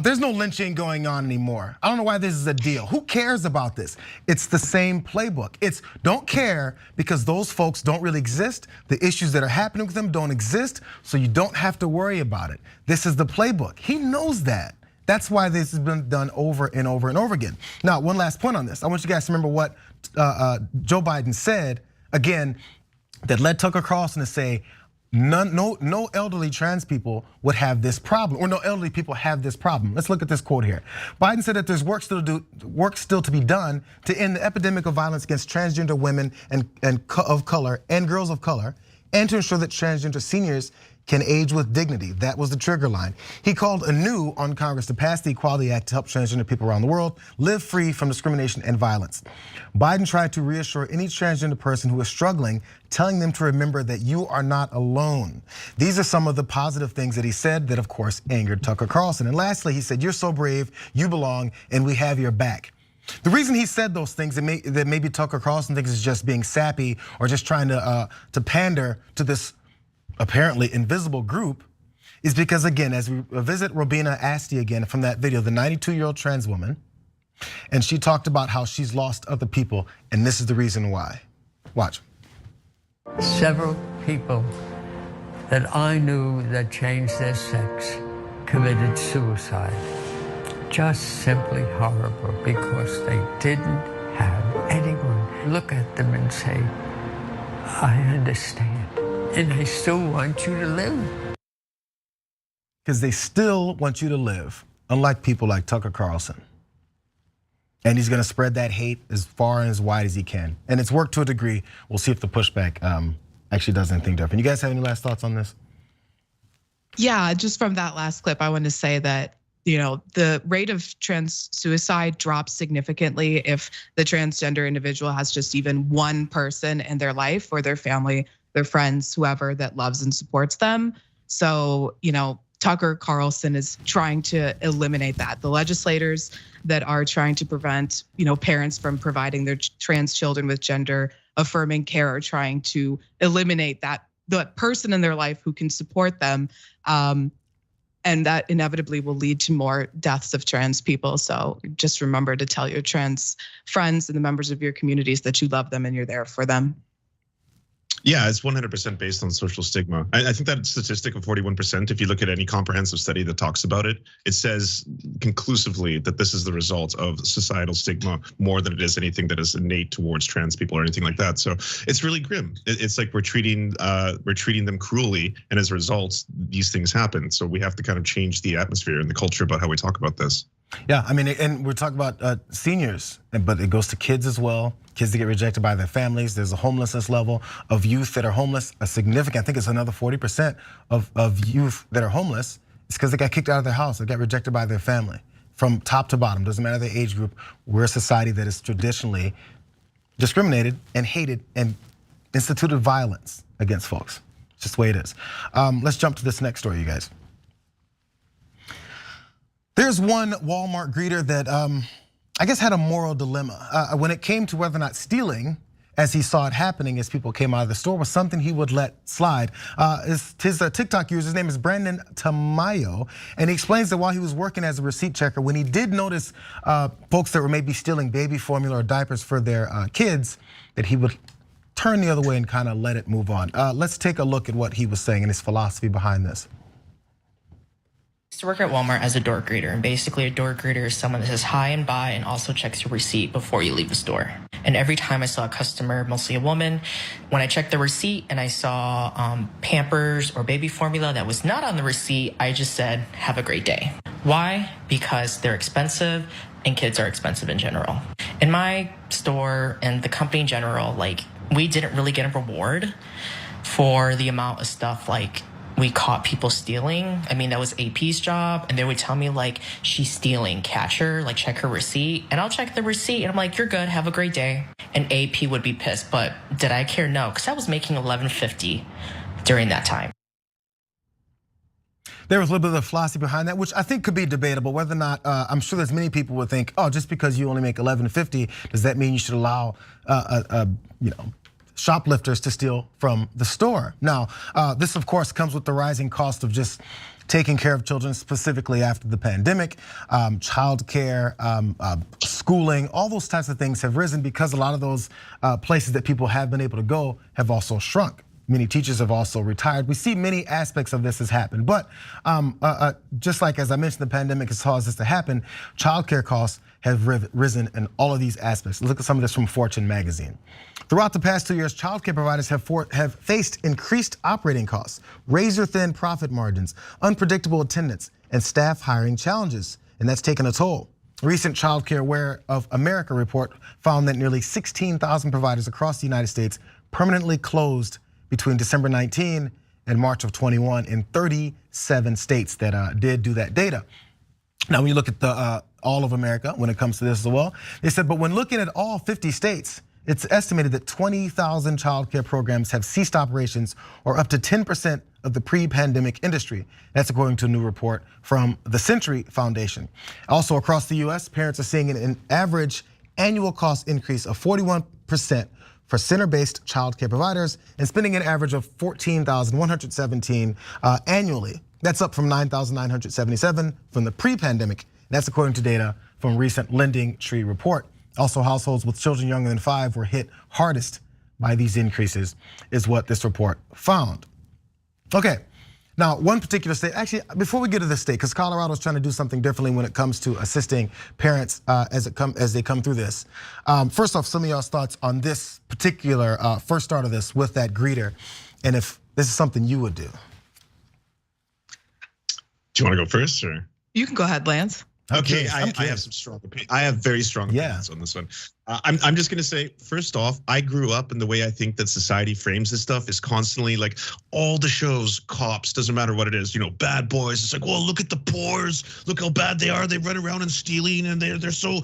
S20: There's no lynching going on anymore. I don't know why this is a deal. Who cares about this? It's the same playbook. It's don't care because those folks don't really exist. The issues that are happening with them don't exist, so you don't have to worry about it. This is the playbook. He knows that. That's why this has been done over and over and over again. Now, one last point on this. I want you guys to remember what Joe Biden said, again, that led Tucker Carlson to say, no elderly trans people would have this problem, or no elderly people have this problem. Let's look at this quote here. Biden said that there's work still to be done to end the epidemic of violence against transgender women and of color and girls of color, and to ensure that transgender seniors can age with dignity. That was the trigger line. He called anew on Congress to pass the Equality Act to help transgender people around the world live free from discrimination and violence. Biden tried to reassure any transgender person who is struggling, telling them to remember that you are not alone. These are some of the positive things that he said that, of course, angered Tucker Carlson. And lastly, he said, you're so brave, you belong, and we have your back. The reason he said those things that maybe Tucker Carlson thinks is just being sappy or just trying to pander to this apparently invisible group is because, again, as we visit Rayyvana Asti again from that video, the 92-year-old trans woman, and she talked about how she's lost other people, and this is the reason why. Watch.
S22: Several people that I knew that changed their sex committed suicide. Just simply horrible because they didn't have anyone look at them and say, I understand. And they still want you to live.
S20: Because they still want you to live, unlike people like Tucker Carlson. And he's gonna spread that hate as far and as wide as he can. And it's worked to a degree. We'll see if the pushback actually does anything different. You guys have any last thoughts on this?
S21: Yeah, just from that last clip, I want to say that the rate of trans suicide drops significantly if the transgender individual has just even one person in their life or their family, their friends, whoever that loves and supports them. So, Tucker Carlson is trying to eliminate that. The legislators that are trying to prevent, parents from providing their trans children with gender affirming care are trying to eliminate that, the person in their life who can support them. And that inevitably will lead to more deaths of trans people. So just remember to tell your trans friends and the members of your communities that you love them and you're there for them.
S4: Yeah, it's 100% based on social stigma. I think that statistic of 41%, if you look at any comprehensive study that talks about it, it says conclusively that this is the result of societal stigma more than it is anything that is innate towards trans people or anything like that. So it's really grim. It's like we're treating them cruelly, and as a result, these things happen. So we have to kind of change the atmosphere and the culture about how we talk about this.
S20: Yeah, I mean, and we're talking about seniors, but it goes to kids as well. Kids that get rejected by their families. There's a homelessness level of youth that are homeless, a significant, I think it's another 40% of youth that are homeless. It's because they got kicked out of their house, they got rejected by their family. From top to bottom, doesn't matter the age group. We're a society that is traditionally discriminated and hated and instituted violence against folks. It's just the way it is. Let's jump to this next story, you guys. There's one Walmart greeter that I guess had a moral dilemma when it came to whether or not stealing, as he saw it happening as people came out of the store, was something he would let slide. His TikTok user, his name is Brandon Tamayo, and he explains that while he was working as a receipt checker, when he did notice folks that were maybe stealing baby formula or diapers for their kids, that he would turn the other way and kind of let it move on. Let's take a look at what he was saying and his philosophy behind this.
S6: To work at Walmart as a door greeter, and basically a door greeter is someone that says hi and bye and also checks your receipt before you leave the store. And every time I saw a customer, mostly a woman, when I checked the receipt and I saw Pampers or baby formula that was not on the receipt, I just said, have a great day. Why? Because they're expensive and kids are expensive in general. In my store and the company in general, like, we didn't really get a reward for the amount of stuff like we caught people stealing. I mean, that was AP's job, and they would tell me like, she's stealing, catch her, like check her receipt. And I'll check the receipt and I'm like, you're good, have a great day. And AP would be pissed, but did I care? No, because I was making $11.50 during that time.
S20: There was a little bit of philosophy behind that, which I think could be debatable, whether or not, I'm sure there's many people would think, oh, just because you only make $11.50, does that mean you should allow, shoplifters to steal from the store? Now, this of course comes with the rising cost of just taking care of children, specifically after the pandemic. Childcare, schooling, all those types of things have risen because a lot of those places that people have been able to go have also shrunk. Many teachers have also retired. We see many aspects of this has happened, but just like as I mentioned, the pandemic has caused this to happen. Childcare costs have risen in all of these aspects. Look at some of this from Fortune magazine. Throughout the past 2 years, childcare providers have faced increased operating costs, razor-thin profit margins, unpredictable attendance, and staff hiring challenges, and that's taken a toll. A recent Childcare Aware of America report found that nearly 16,000 providers across the United States permanently closed between December 19 and March of 21 in 37 states that did do that data. Now, when you look at the all of America, when it comes to this as well, they said, but when looking at all 50 states, it's estimated that 20,000 childcare programs have ceased operations, or up to 10% of the pre-pandemic industry. That's according to a new report from the Century Foundation. Also across the US, parents are seeing an average annual cost increase of 41% for center-based childcare providers, and spending an average of $14,117 annually. That's up from $9,977 from the pre-pandemic. That's according to data from a recent Lending Tree report. Also, households with children younger than 5 were hit hardest by these increases, is what this report found. Okay, now one particular state, actually before we get to this state, because Colorado's trying to do something differently when it comes to assisting parents as they come through this. First off, some of y'all's thoughts on this particular first start of this with that greeter, and if this is something you would do.
S4: Do you want to go first, or?
S21: You can go ahead, Lance.
S4: Okay, I have some strong opinions. I have very strong opinions on this one. I'm just gonna say, first off, I grew up in the way I think that society frames this stuff is constantly like all the shows, cops, doesn't matter what it is, bad boys. It's like, well, look at the poors, look how bad they are. They run around and stealing, and they're so,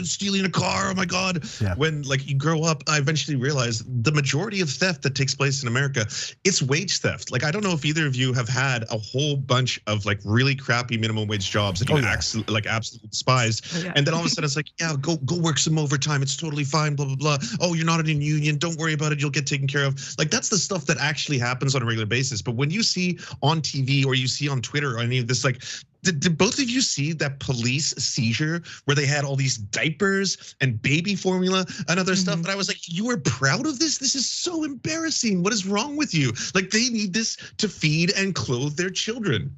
S4: stealing a car, oh my God. Yeah. When like you grow up, I eventually realized the majority of theft that takes place in America, it's wage theft. Like, I don't know if either of you have had a whole bunch of like really crappy minimum wage jobs that you absolutely despised. And then all of a sudden it's like, yeah, go work some overtime. It's it's totally fine, blah, blah, blah. Oh, you're not in a union, don't worry about it, you'll get taken care of. Like, that's the stuff that actually happens on a regular basis. But when you see on TV or you see on Twitter or any of this, like, did both of you see that police seizure where they had all these diapers and baby formula and other stuff? And I was like, you are proud of this? This is so embarrassing. What is wrong with you? Like, they need this to feed and clothe their children.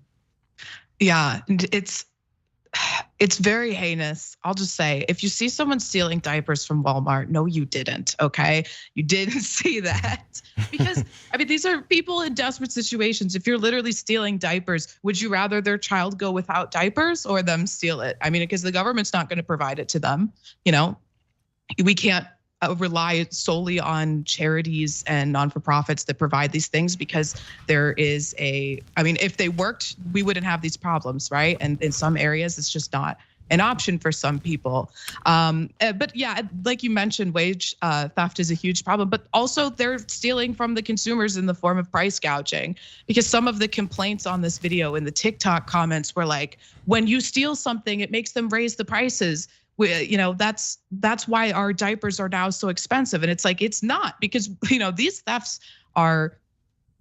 S21: Yeah, it's very heinous. I'll just say, if you see someone stealing diapers from Walmart, no, you didn't, okay? You didn't see that. Because, I mean, these are people in desperate situations. If you're literally stealing diapers, would you rather their child go without diapers or them steal it? I mean, because the government's not gonna provide it to them, you know? We can't rely solely on charities and non-for-profits that provide these things, because there is I mean, if they worked, we wouldn't have these problems, right? And in some areas, it's just not an option for some people. But yeah, like you mentioned, wage theft is a huge problem, but also they're stealing from the consumers in the form of price gouging, because some of the complaints on this video in the TikTok comments were like, when you steal something, it makes them raise the prices. You know, that's why our diapers are now so expensive. And it's like, it's not, because, you know, these thefts are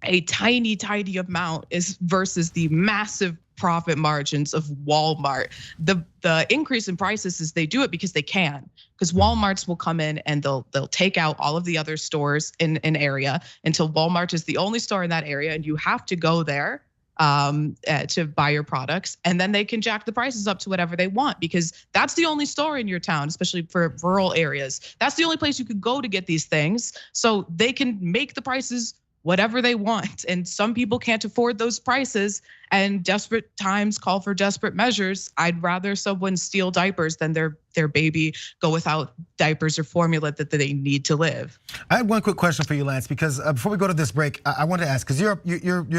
S21: a tiny amount versus the massive profit margins of Walmart. The increase in prices is they do it because they can, because Walmarts will come in and they'll take out all of the other stores in an area until Walmart is the only store in that area, and you have to go there to buy your products, and then they can jack the prices up to whatever they want, because that's the only store in your town, especially for rural areas. That's the only place you could go to get these things, so they can make the prices whatever they want. And some people can't afford those prices, and desperate times call for desperate measures. I'd rather someone steal diapers than their baby go without diapers or formula that they need to live.
S20: I have one quick question for you, Lance, because before we go to this break, I wanted to ask, because you're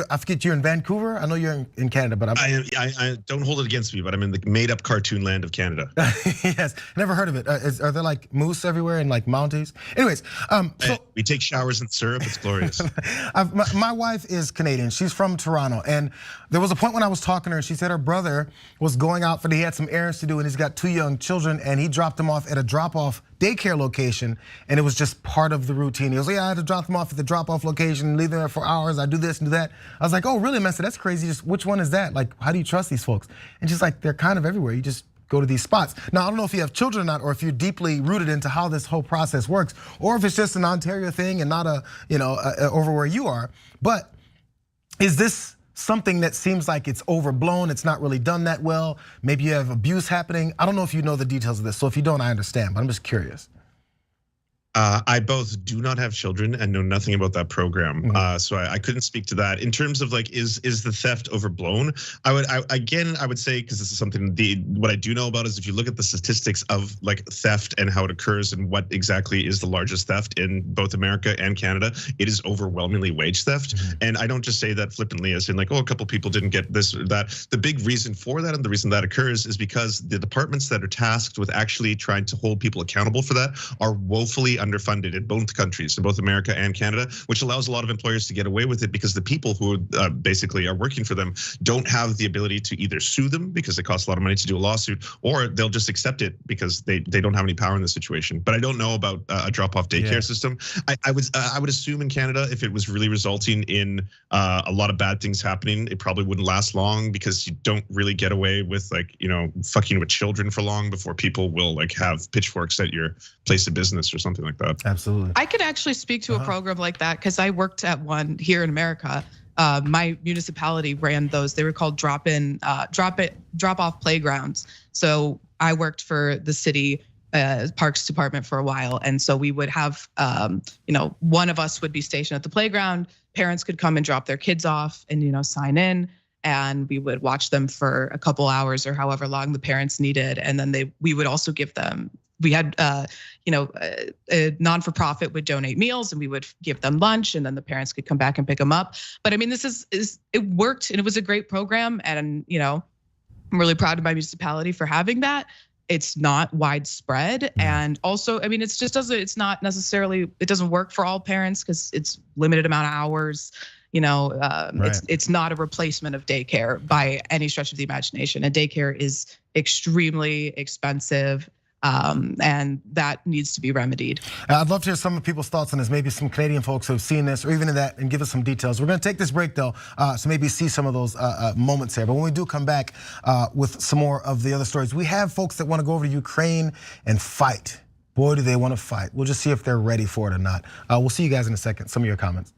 S20: I forget, you're in Vancouver. I know you're in Canada, but
S4: I don't hold it against me, but I'm in the made-up cartoon land of Canada.
S20: Yes, never heard of it. Are there like moose everywhere and like mounties? Anyways, so
S4: we take showers in syrup. It's glorious.
S20: My wife is Canadian. She's from Toronto, and there was a point when I was talking to her. She said her brother was going out he had some errands to do, and he's got 2 young children, and he dropped them off at a drop-off daycare location, and it was just part of the routine. He was like, yeah, I had to drop them off at the drop-off location, leave them there for hours. I do this and do that. I was like, oh, really, man? I said, that's crazy. Just which one is that? Like, how do you trust these folks? And she's like, they're kind of everywhere. You just go to these spots. Now, I don't know if you have children or not, or if you're deeply rooted into how this whole process works, or if it's just an Ontario thing and not over where you are. But is this something that seems like it's overblown, it's not really done that well? Maybe you have abuse happening. I don't know if you know the details of this, so if you don't, I understand, but I'm just curious.
S4: I both do not have children and know nothing about that program, so I couldn't speak to that. In terms of like, is the theft overblown? I would say, because this is something, what I do know about is if you look at the statistics of like theft and how it occurs and what exactly is the largest theft in both America and Canada, it is overwhelmingly wage theft. And I don't just say that flippantly as in like, oh, a couple people didn't get this or that. The big reason for that, and the reason that occurs, is because the departments that are tasked with actually trying to hold people accountable for that are woefully underfunded in both countries, in both America and Canada, which allows a lot of employers to get away with it because the people who basically are working for them don't have the ability to either sue them because it costs a lot of money to do a lawsuit, or they'll just accept it because they don't have any power in the situation. But I don't know about a drop-off daycare system. I would assume in Canada, if it was really resulting in a lot of bad things happening, it probably wouldn't last long, because you don't really get away with like, fucking with children for long before people will like have pitchforks at your place of business or something like that.
S20: Absolutely.
S21: I could actually speak to a program like that, because I worked at one here in America. My municipality ran those. They were called drop-off playgrounds. So I worked for the city Parks Department for a while, and so we would have, one of us would be stationed at the playground. Parents could come and drop their kids off and sign in, and we would watch them for a couple hours or however long the parents needed, and then we would also give them. We had, a non-for-profit would donate meals, and we would give them lunch, and then the parents could come back and pick them up. But I mean, it worked, and it was a great program, and I'm really proud of my municipality for having that. It's not widespread, and also, I mean, it doesn't work for all parents because it's limited amount of hours. It's not a replacement of daycare by any stretch of the imagination. And daycare is extremely expensive. and that needs to be remedied.
S20: I'd love to hear some of people's thoughts on this. Maybe some Canadian folks who have seen this, or even in that, and give us some details. We're going to take this break though, so maybe see some of those moments here. But when we do come back with some more of the other stories, we have folks that want to go over to Ukraine and fight. Boy, do they want to fight. We'll just see if they're ready for it or not. We'll see you guys in a second. Some of your comments.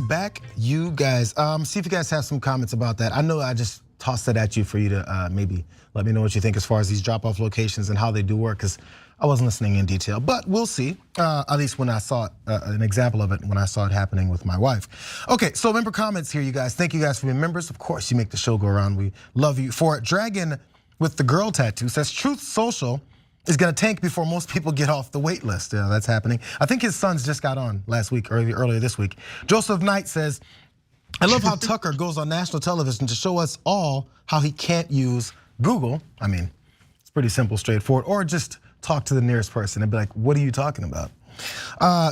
S20: Back, you guys. See if you guys have some comments about that. I know I just tossed that at you for you to maybe let me know what you think as far as these drop-off locations and how they do work, because I wasn't listening in detail. But we'll see, at least when I saw it, an example of it when I saw it happening with my wife. Okay, so member comments here, you guys. Thank you guys for being members. Of course, you make the show go around. We love you for it. Dragon with the girl tattoo says, Truth Social is gonna tank before most people get off the wait list. Yeah, that's happening. I think his sons just got on last week, earlier this week. Joseph Knight says, I love how Tucker goes on national television to show us all how he can't use Google. I mean, it's pretty simple, straightforward. Or just talk to the nearest person and be like, what are you talking about?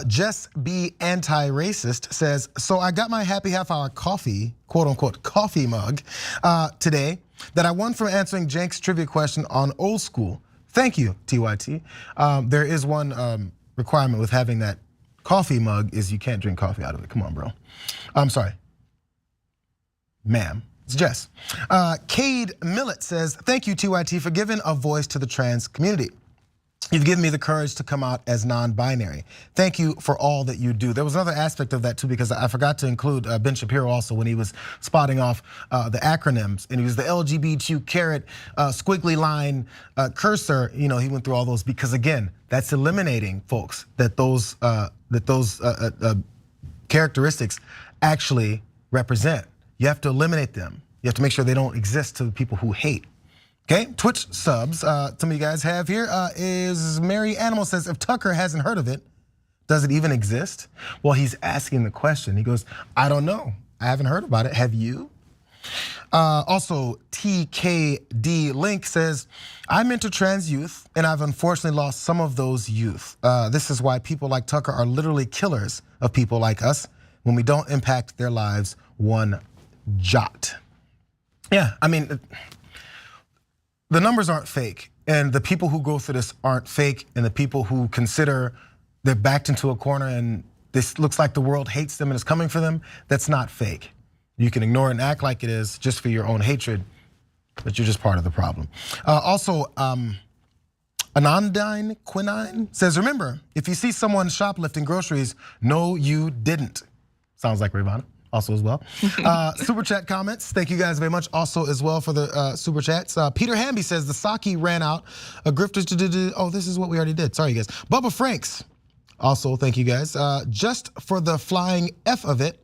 S20: Jess B. Anti-Racist says, so I got my happy half-hour coffee, quote unquote, coffee mug today that I won from answering Jank's trivia question on Old School. Thank you, TYT. There is one requirement with having that coffee mug is you can't drink coffee out of it. Come on, bro. I'm sorry. Ma'am, it's Jess. Cade Millett says, thank you, TYT, for giving a voice to the trans community. You've given me the courage to come out as non-binary. Thank you for all that you do. There was another aspect of that too, because I forgot to include Ben Shapiro also when he was spotting off the acronyms, and he was the LGBTQ caret squiggly line cursor. You know, he went through all those because again, that's eliminating folks that those characteristics actually represent. You have to eliminate them. You have to make sure they don't exist to the people who hate. Okay, Twitch subs, some of you guys have here is Mary Animal says, if Tucker hasn't heard of it, does it even exist? Well, he's asking the question. He goes, I don't know. I haven't heard about it. Have you? Also, TKD Link says, I mentor trans youth and I've unfortunately lost some of those youth. This is why people like Tucker are literally killers of people like us when we don't impact their lives one jot. Yeah, I mean, the numbers aren't fake, and the people who go through this aren't fake, and the people who consider they're backed into a corner and this looks like the world hates them and is coming for them, that's not fake. You can ignore it and act like it is just for your own hatred, but you're just part of the problem. Also, Anandine Quinine says, remember, if you see someone shoplifting groceries, no, you didn't. Sounds like Rayyvana. Also as well. Super chat comments, thank you guys very much also as well for the super chats. Peter Hamby says the sake ran out. Grifters, oh, this is what we already did, sorry guys. Bubba Franks, also thank you guys. Just for the flying F of it,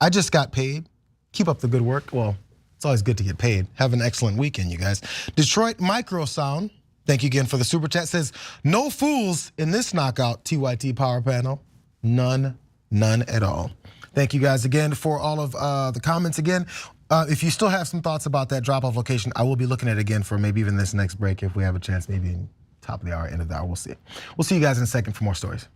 S20: I just got paid. Keep up the good work. Well, it's always good to get paid. Have an excellent weekend, you guys. Detroit Micro Sound, thank you again for the super chat, says, no fools in this knockout TYT power panel. None at all. Thank you guys again for all of the comments again. If you still have some thoughts about that drop-off location, I will be looking at it again for maybe even this next break if we have a chance, maybe top of the hour, end of the hour, we'll see. We'll see you guys in a second for more stories.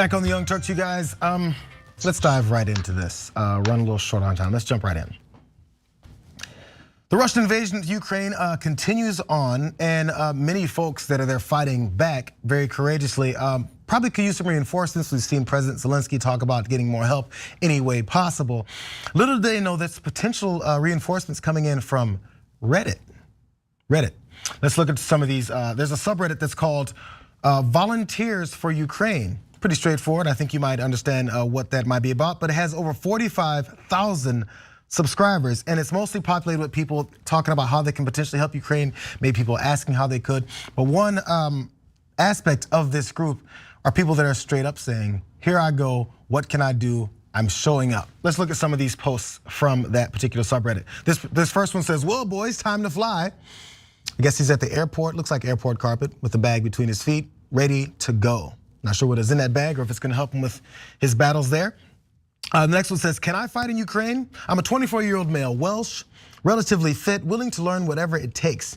S20: Back on the Young Turks, you guys. Let's dive right into this. Run a little short on time. Let's jump right in. The Russian invasion of Ukraine continues on, and many folks that are there fighting back very courageously probably could use some reinforcements. We've seen President Zelensky talk about getting more help any way possible. Little do they know that's potential reinforcements coming in from Reddit. Let's look at some of these. There's a subreddit that's called Volunteers for Ukraine. Pretty straightforward. I think you might understand what that might be about, but it has over 45,000 subscribers, and it's mostly populated with people talking about how they can potentially help Ukraine, maybe people asking how they could. But one aspect of this group are people that are straight up saying, here I go, what can I do? I'm showing up. Let's look at some of these posts from that particular subreddit. This first one says, well, boys, time to fly. I guess he's at the airport, looks like airport carpet, with a bag between his feet, ready to go. Not sure what is in that bag or if it's gonna help him with his battles there. The next one says, can I fight in Ukraine? I'm a 24-year-old male, Welsh, relatively fit, willing to learn whatever it takes.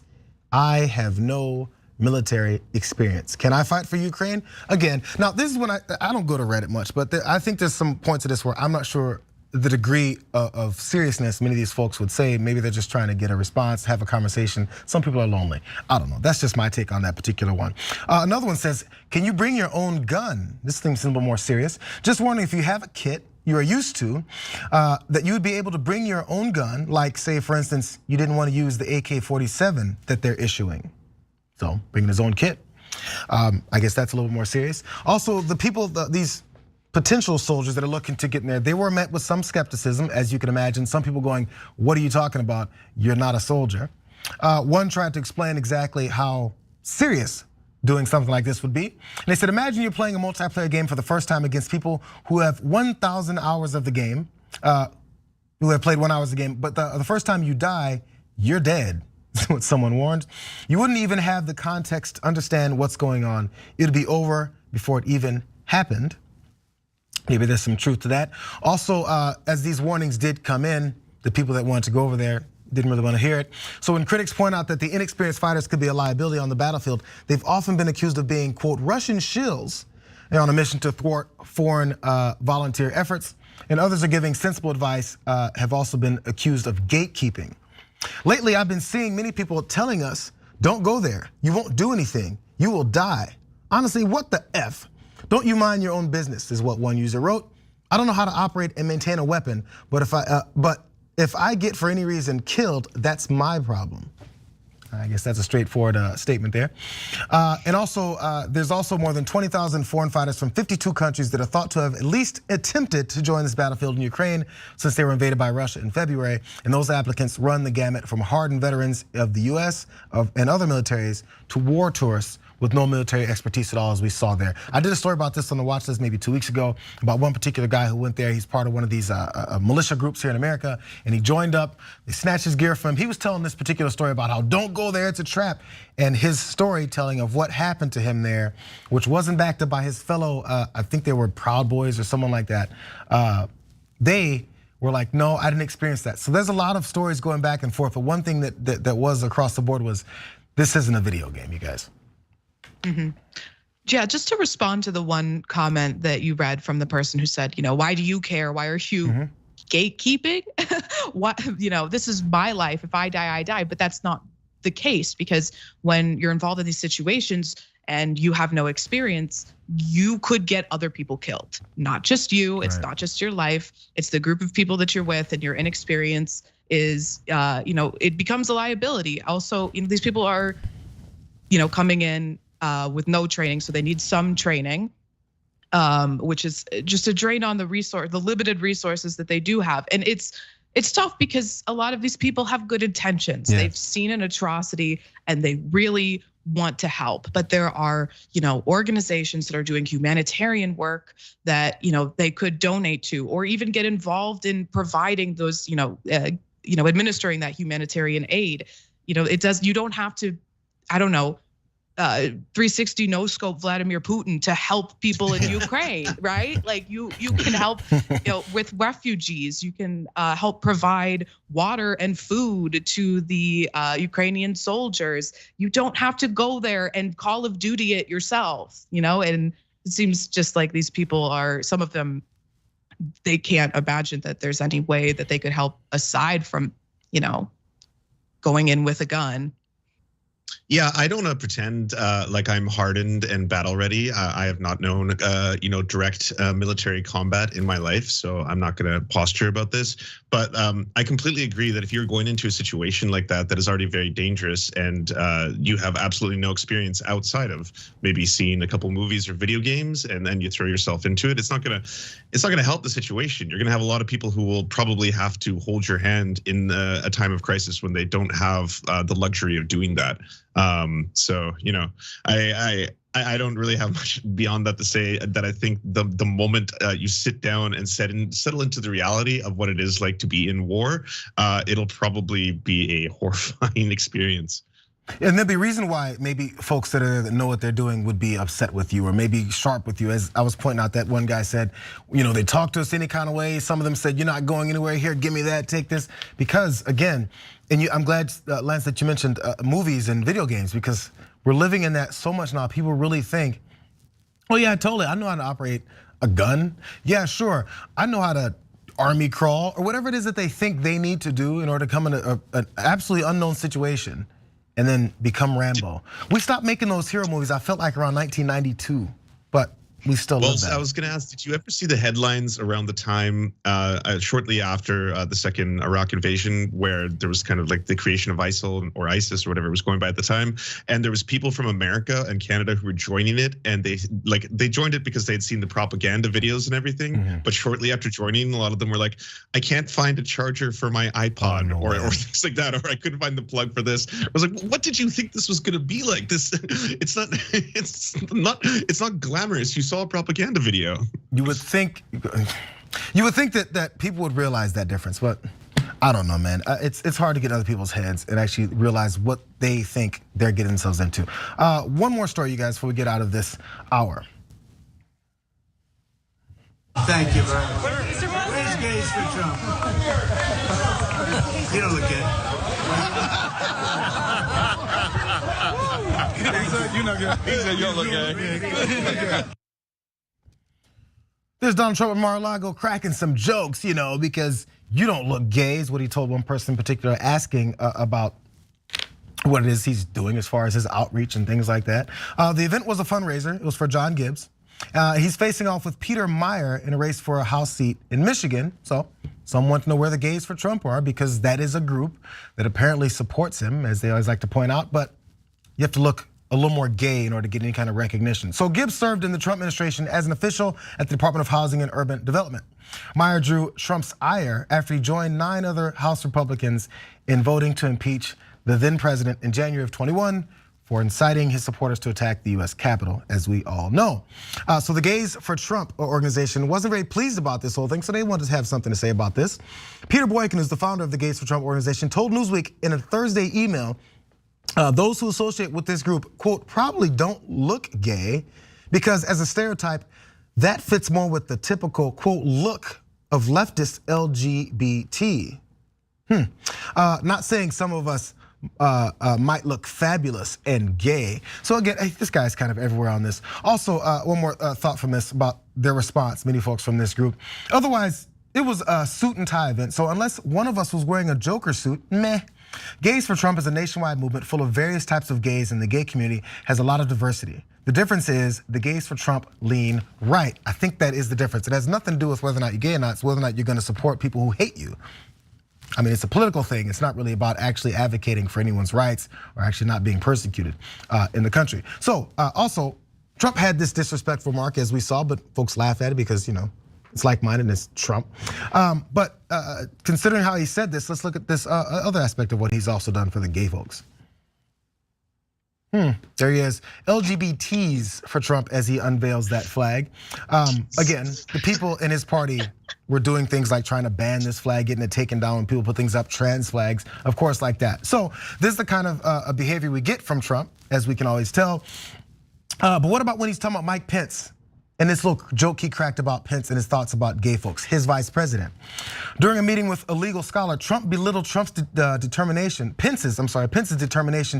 S20: I have no military experience. Can I fight for Ukraine? Again, now this is when I don't go to Reddit much, but I think there's some points of this where I'm not sure the degree of seriousness many of these folks would say. Maybe they're just trying to get a response, have a conversation. Some people are lonely. I don't know. That's just my take on that particular one. Another one says, can you bring your own gun? This thing's a little more serious. Just wondering if you have a kit you are used to, that you would be able to bring your own gun, like say for instance, you didn't want to use the AK-47 that they're issuing. So bringing his own kit. I guess that's a little more serious. Also, the people, these potential soldiers that are looking to get in there, they were met with some skepticism, as you can imagine. Some people going, what are you talking about? You're not a soldier. One tried to explain exactly how serious doing something like this would be. And they said, imagine you're playing a multiplayer game for the first time against people who have 1,000 hours of the game, who have played 1 hour of the game, but the first time you die, you're dead. That's what someone warned. You wouldn't even have the context to understand what's going on. It'd be over before it even happened. Maybe there's some truth to that. Also, as these warnings did come in, the people that wanted to go over there didn't really want to hear it. So when critics point out that the inexperienced fighters could be a liability on the battlefield, they've often been accused of being, quote, Russian shills on a mission to thwart foreign volunteer efforts. And others are giving sensible advice, have also been accused of gatekeeping. Lately, I've been seeing many people telling us, don't go there. You won't do anything. You will die. Honestly, what the F? Don't you mind your own business, is what one user wrote. I don't know how to operate and maintain a weapon, but if I get for any reason killed, that's my problem. I guess that's a straightforward statement there. And also, there's also more than 20,000 foreign fighters from 52 countries that are thought to have at least attempted to join this battlefield in Ukraine since they were invaded by Russia in February. And those applicants run the gamut from hardened veterans of the US and other militaries to war tourists with no military expertise at all, as we saw there. I did a story about this on the watch list maybe 2 weeks ago about one particular guy who went there. He's part of one of these militia groups here in America, and he joined up. They snatched his gear from him. He was telling this particular story about how don't go there, it's a trap. And his storytelling of what happened to him there, which wasn't backed up by his fellow, I think they were Proud Boys or someone like that. They were like, no, I didn't experience that. So there's a lot of stories going back and forth. But one thing that was across the board was, this isn't a video game, you guys.
S21: Mm-hmm. Yeah, just to respond to the one comment that you read from the person who said, why do you care? Why are you gatekeeping? What, this is my life. If I die, I die. But that's not the case, because when you're involved in these situations and you have no experience, you could get other people killed. Not just you, it's not just your life, it's the group of people that you're with, and your inexperience is, it becomes a liability. Also, these people are, coming in with no training, so they need some training, which is just a drain on the limited resources that they do have. And it's tough because a lot of these people have good intentions. Yeah. They've seen an atrocity and they really want to help, but there are, organizations that are doing humanitarian work that, they could donate to, or even get involved in providing those, administering that humanitarian aid. You don't have to, 360 no scope Vladimir Putin to help people in Ukraine, right? Like you can help, with refugees. You can help provide water and food to the Ukrainian soldiers. You don't have to go there and Call of Duty it yourself, and it seems just like these people are, some of them, they can't imagine that there's any way that they could help aside from, going in with a gun.
S4: Yeah, I don't want to pretend like I'm hardened and battle ready. I have not known, direct military combat in my life, so I'm not going to posture about this. But I completely agree that if you're going into a situation like that is already very dangerous, and you have absolutely no experience outside of maybe seeing a couple movies or video games, and then you throw yourself into it, it's not gonna help the situation. You're gonna have a lot of people who will probably have to hold your hand in a time of crisis when they don't have the luxury of doing that. So I don't really have much beyond that to say. That I think the moment you sit down and settle into the reality of what it is like to be in war, it'll probably be a horrifying experience.
S20: And there'd be a reason why maybe folks that know what they're doing would be upset with you or maybe sharp with you. As I was pointing out, that one guy said, they talk to us any kind of way. Some of them said, you're not going anywhere here, give me that, take this. Because again, and I'm glad, Lance, that you mentioned movies and video games, because we're living in that so much now. People really think, oh yeah, totally, I know how to operate a gun. Yeah, sure, I know how to army crawl, or whatever it is that they think they need to do in order to come in an absolutely unknown situation and then become Rambo. We stopped making those hero movies, I felt like around 1992, but we still live that.
S4: I was gonna ask, did you ever see the headlines around the time, shortly after the second Iraq invasion, where there was kind of like the creation of ISIL or ISIS or whatever it was going by at the time, and there was people from America and Canada who were joining it, and they joined it because they had seen the propaganda videos and everything. But shortly after joining, a lot of them were like, I can't find a charger for my iPod, or things like that, or I couldn't find the plug for this. I was like, what did you think this was gonna be like? This, it's not glamorous. You saw a propaganda video.
S20: You would think that people would realize that difference, but I don't know, man. It's hard to get in other people's heads and actually realize what they think they're getting themselves into. One more story, you guys, before we get out of this hour.
S7: Thank you very much. Where's gays for Trump? You don't look gay.
S8: He said you know good. He said you don't look gay.
S20: There's Donald Trump at Mar-a-Lago cracking some jokes, because you don't look gay, is what he told one person in particular, asking about what it is he's doing as far as his outreach and things like that. The event was a fundraiser. It was for John Gibbs. He's facing off with Peter Meyer in a race for a House seat in Michigan. So some want to know where the gays for Trump are, because that is a group that apparently supports him, as they always like to point out. But you have to look a little more gay in order to get any kind of recognition. So Gibbs served in the Trump administration as an official at the Department of Housing and Urban Development. Meyer drew Trump's ire after he joined 9 other House Republicans in voting to impeach the then president in January of 21 for inciting his supporters to attack the US Capitol, as we all know. So the Gays for Trump organization wasn't very pleased about this whole thing, so they wanted to have something to say about this. Peter Boykin, who's the founder of the Gays for Trump organization, told Newsweek in a Thursday email, those who associate with this group, quote, probably don't look gay, because as a stereotype, that fits more with the typical, quote, look of leftist LGBT. Not saying some of us might look fabulous and gay. So again, this guy's kind of everywhere on this. Also, one more thought from this about their response, many folks from this group. Otherwise, it was a suit and tie event. So unless one of us was wearing a Joker suit, meh. Gays for Trump is a nationwide movement full of various types of gays, and the gay community has a lot of diversity. The difference is the Gays for Trump lean right. I think that is the difference. It has nothing to do with whether or not you're gay or not. It's whether or not you're gonna support people who hate you. I mean, it's a political thing. It's not really about actually advocating for anyone's rights or actually not being persecuted in the country. So also, Trump had this disrespectful remark, as we saw, but folks laugh at it because, it's like-minded, it's Trump. But considering how he said this, let's look at this other aspect of what he's also done for the gay folks. There he is, LGBTs for Trump, as he unveils that flag. Again, the people in his party were doing things like trying to ban this flag, getting it taken down when people put things up, trans flags, of course, like that. So this is the kind of behavior we get from Trump, as we can always tell. But what about when he's talking about Mike Pence? And this little joke he cracked about Pence and his thoughts about gay folks, his vice president. During a meeting with a legal scholar, Trump belittled Pence's determination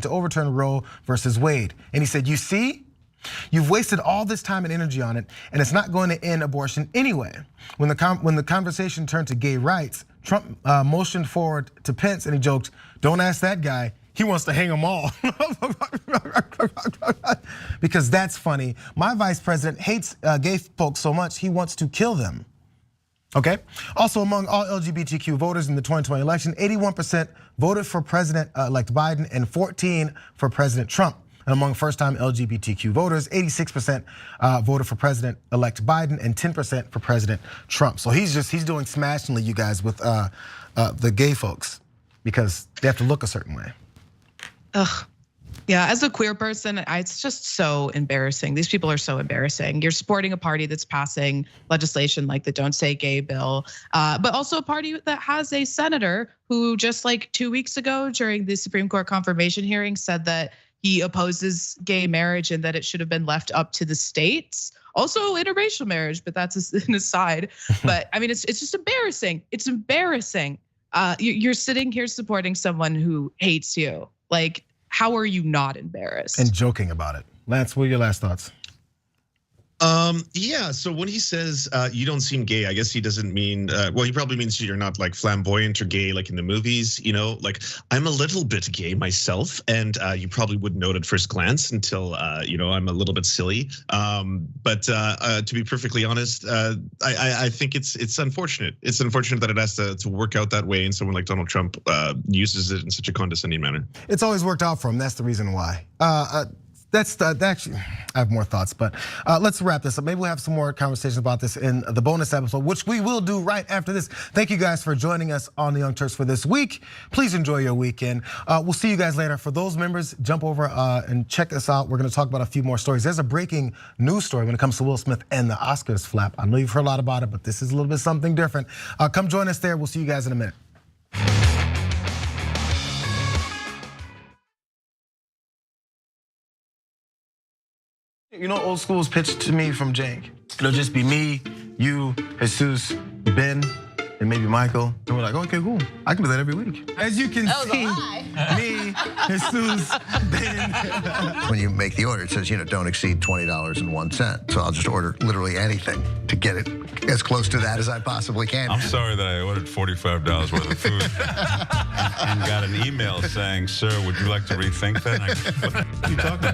S20: to overturn Roe versus Wade. And he said, you see, You've wasted all this time and energy on it, and it's not going to end abortion anyway. When the conversation turned to gay rights, Trump motioned forward to Pence and he joked, "Don't ask that guy. He wants to hang them all." Because that's funny. My vice president hates gay folks so much he wants to kill them. Okay. Also, among all LGBTQ voters in the 2020 election, 81% voted for President-elect Biden and 14% for President Trump. And among first-time LGBTQ voters, 86% voted for President-elect Biden and 10% for President Trump. So he's doing smashingly, you guys, with the gay folks because they have to look a certain way.
S21: Ugh. Yeah, as a queer person, it's just so embarrassing. These people are so embarrassing. You're supporting a party that's passing legislation like the Don't Say Gay bill, but also a party that has a senator who just like 2 weeks ago during the Supreme Court confirmation hearing said that he opposes gay marriage and that it should have been left up to the states. Also interracial marriage, but that's an aside. But I mean, it's just embarrassing. It's embarrassing. You're sitting here supporting someone who hates you. Like, how are you not embarrassed?
S20: And joking about it. Lance, what are your last thoughts?
S4: Yeah, so when he says you don't seem gay, I guess he doesn't mean, well, he probably means you're not like flamboyant or gay like in the movies, you know, like I'm a little bit gay myself, and you probably wouldn't know it at first glance until, you know, I'm a little bit silly. But to be perfectly honest, I think it's unfortunate. It's unfortunate that it has to work out that way, and someone like Donald Trump uses it in such a condescending manner.
S20: It's always worked out for him. That's the reason why. That's actually, I have more thoughts, but let's wrap this up. Maybe we'll have some more conversations about this in the bonus episode, which we will do right after this. Thank you guys for joining us on the Young Turks for this week. Please enjoy your weekend. We'll see you guys later. For those members, jump over and check us out. We're gonna talk about a few more stories. There's a breaking news story when it comes to Will Smith and the Oscars flap. I know you've heard a lot about it, but this is a little bit something different. Come join us there. We'll see you guys in a minute. You know, old school was pitched to me from Jank. It'll just be me, you, Jesus, Ben, and maybe Michael. And we're like, okay, cool. I can do that every week. As you can see, me, Jesus, Ben.
S9: When you make the order, it says, you know, don't exceed $20.01. So I'll just order literally anything to get it as close to that as I possibly can.
S8: I'm sorry that I ordered $45 worth of food and got an email saying, "Sir, would you like to rethink that?" You talking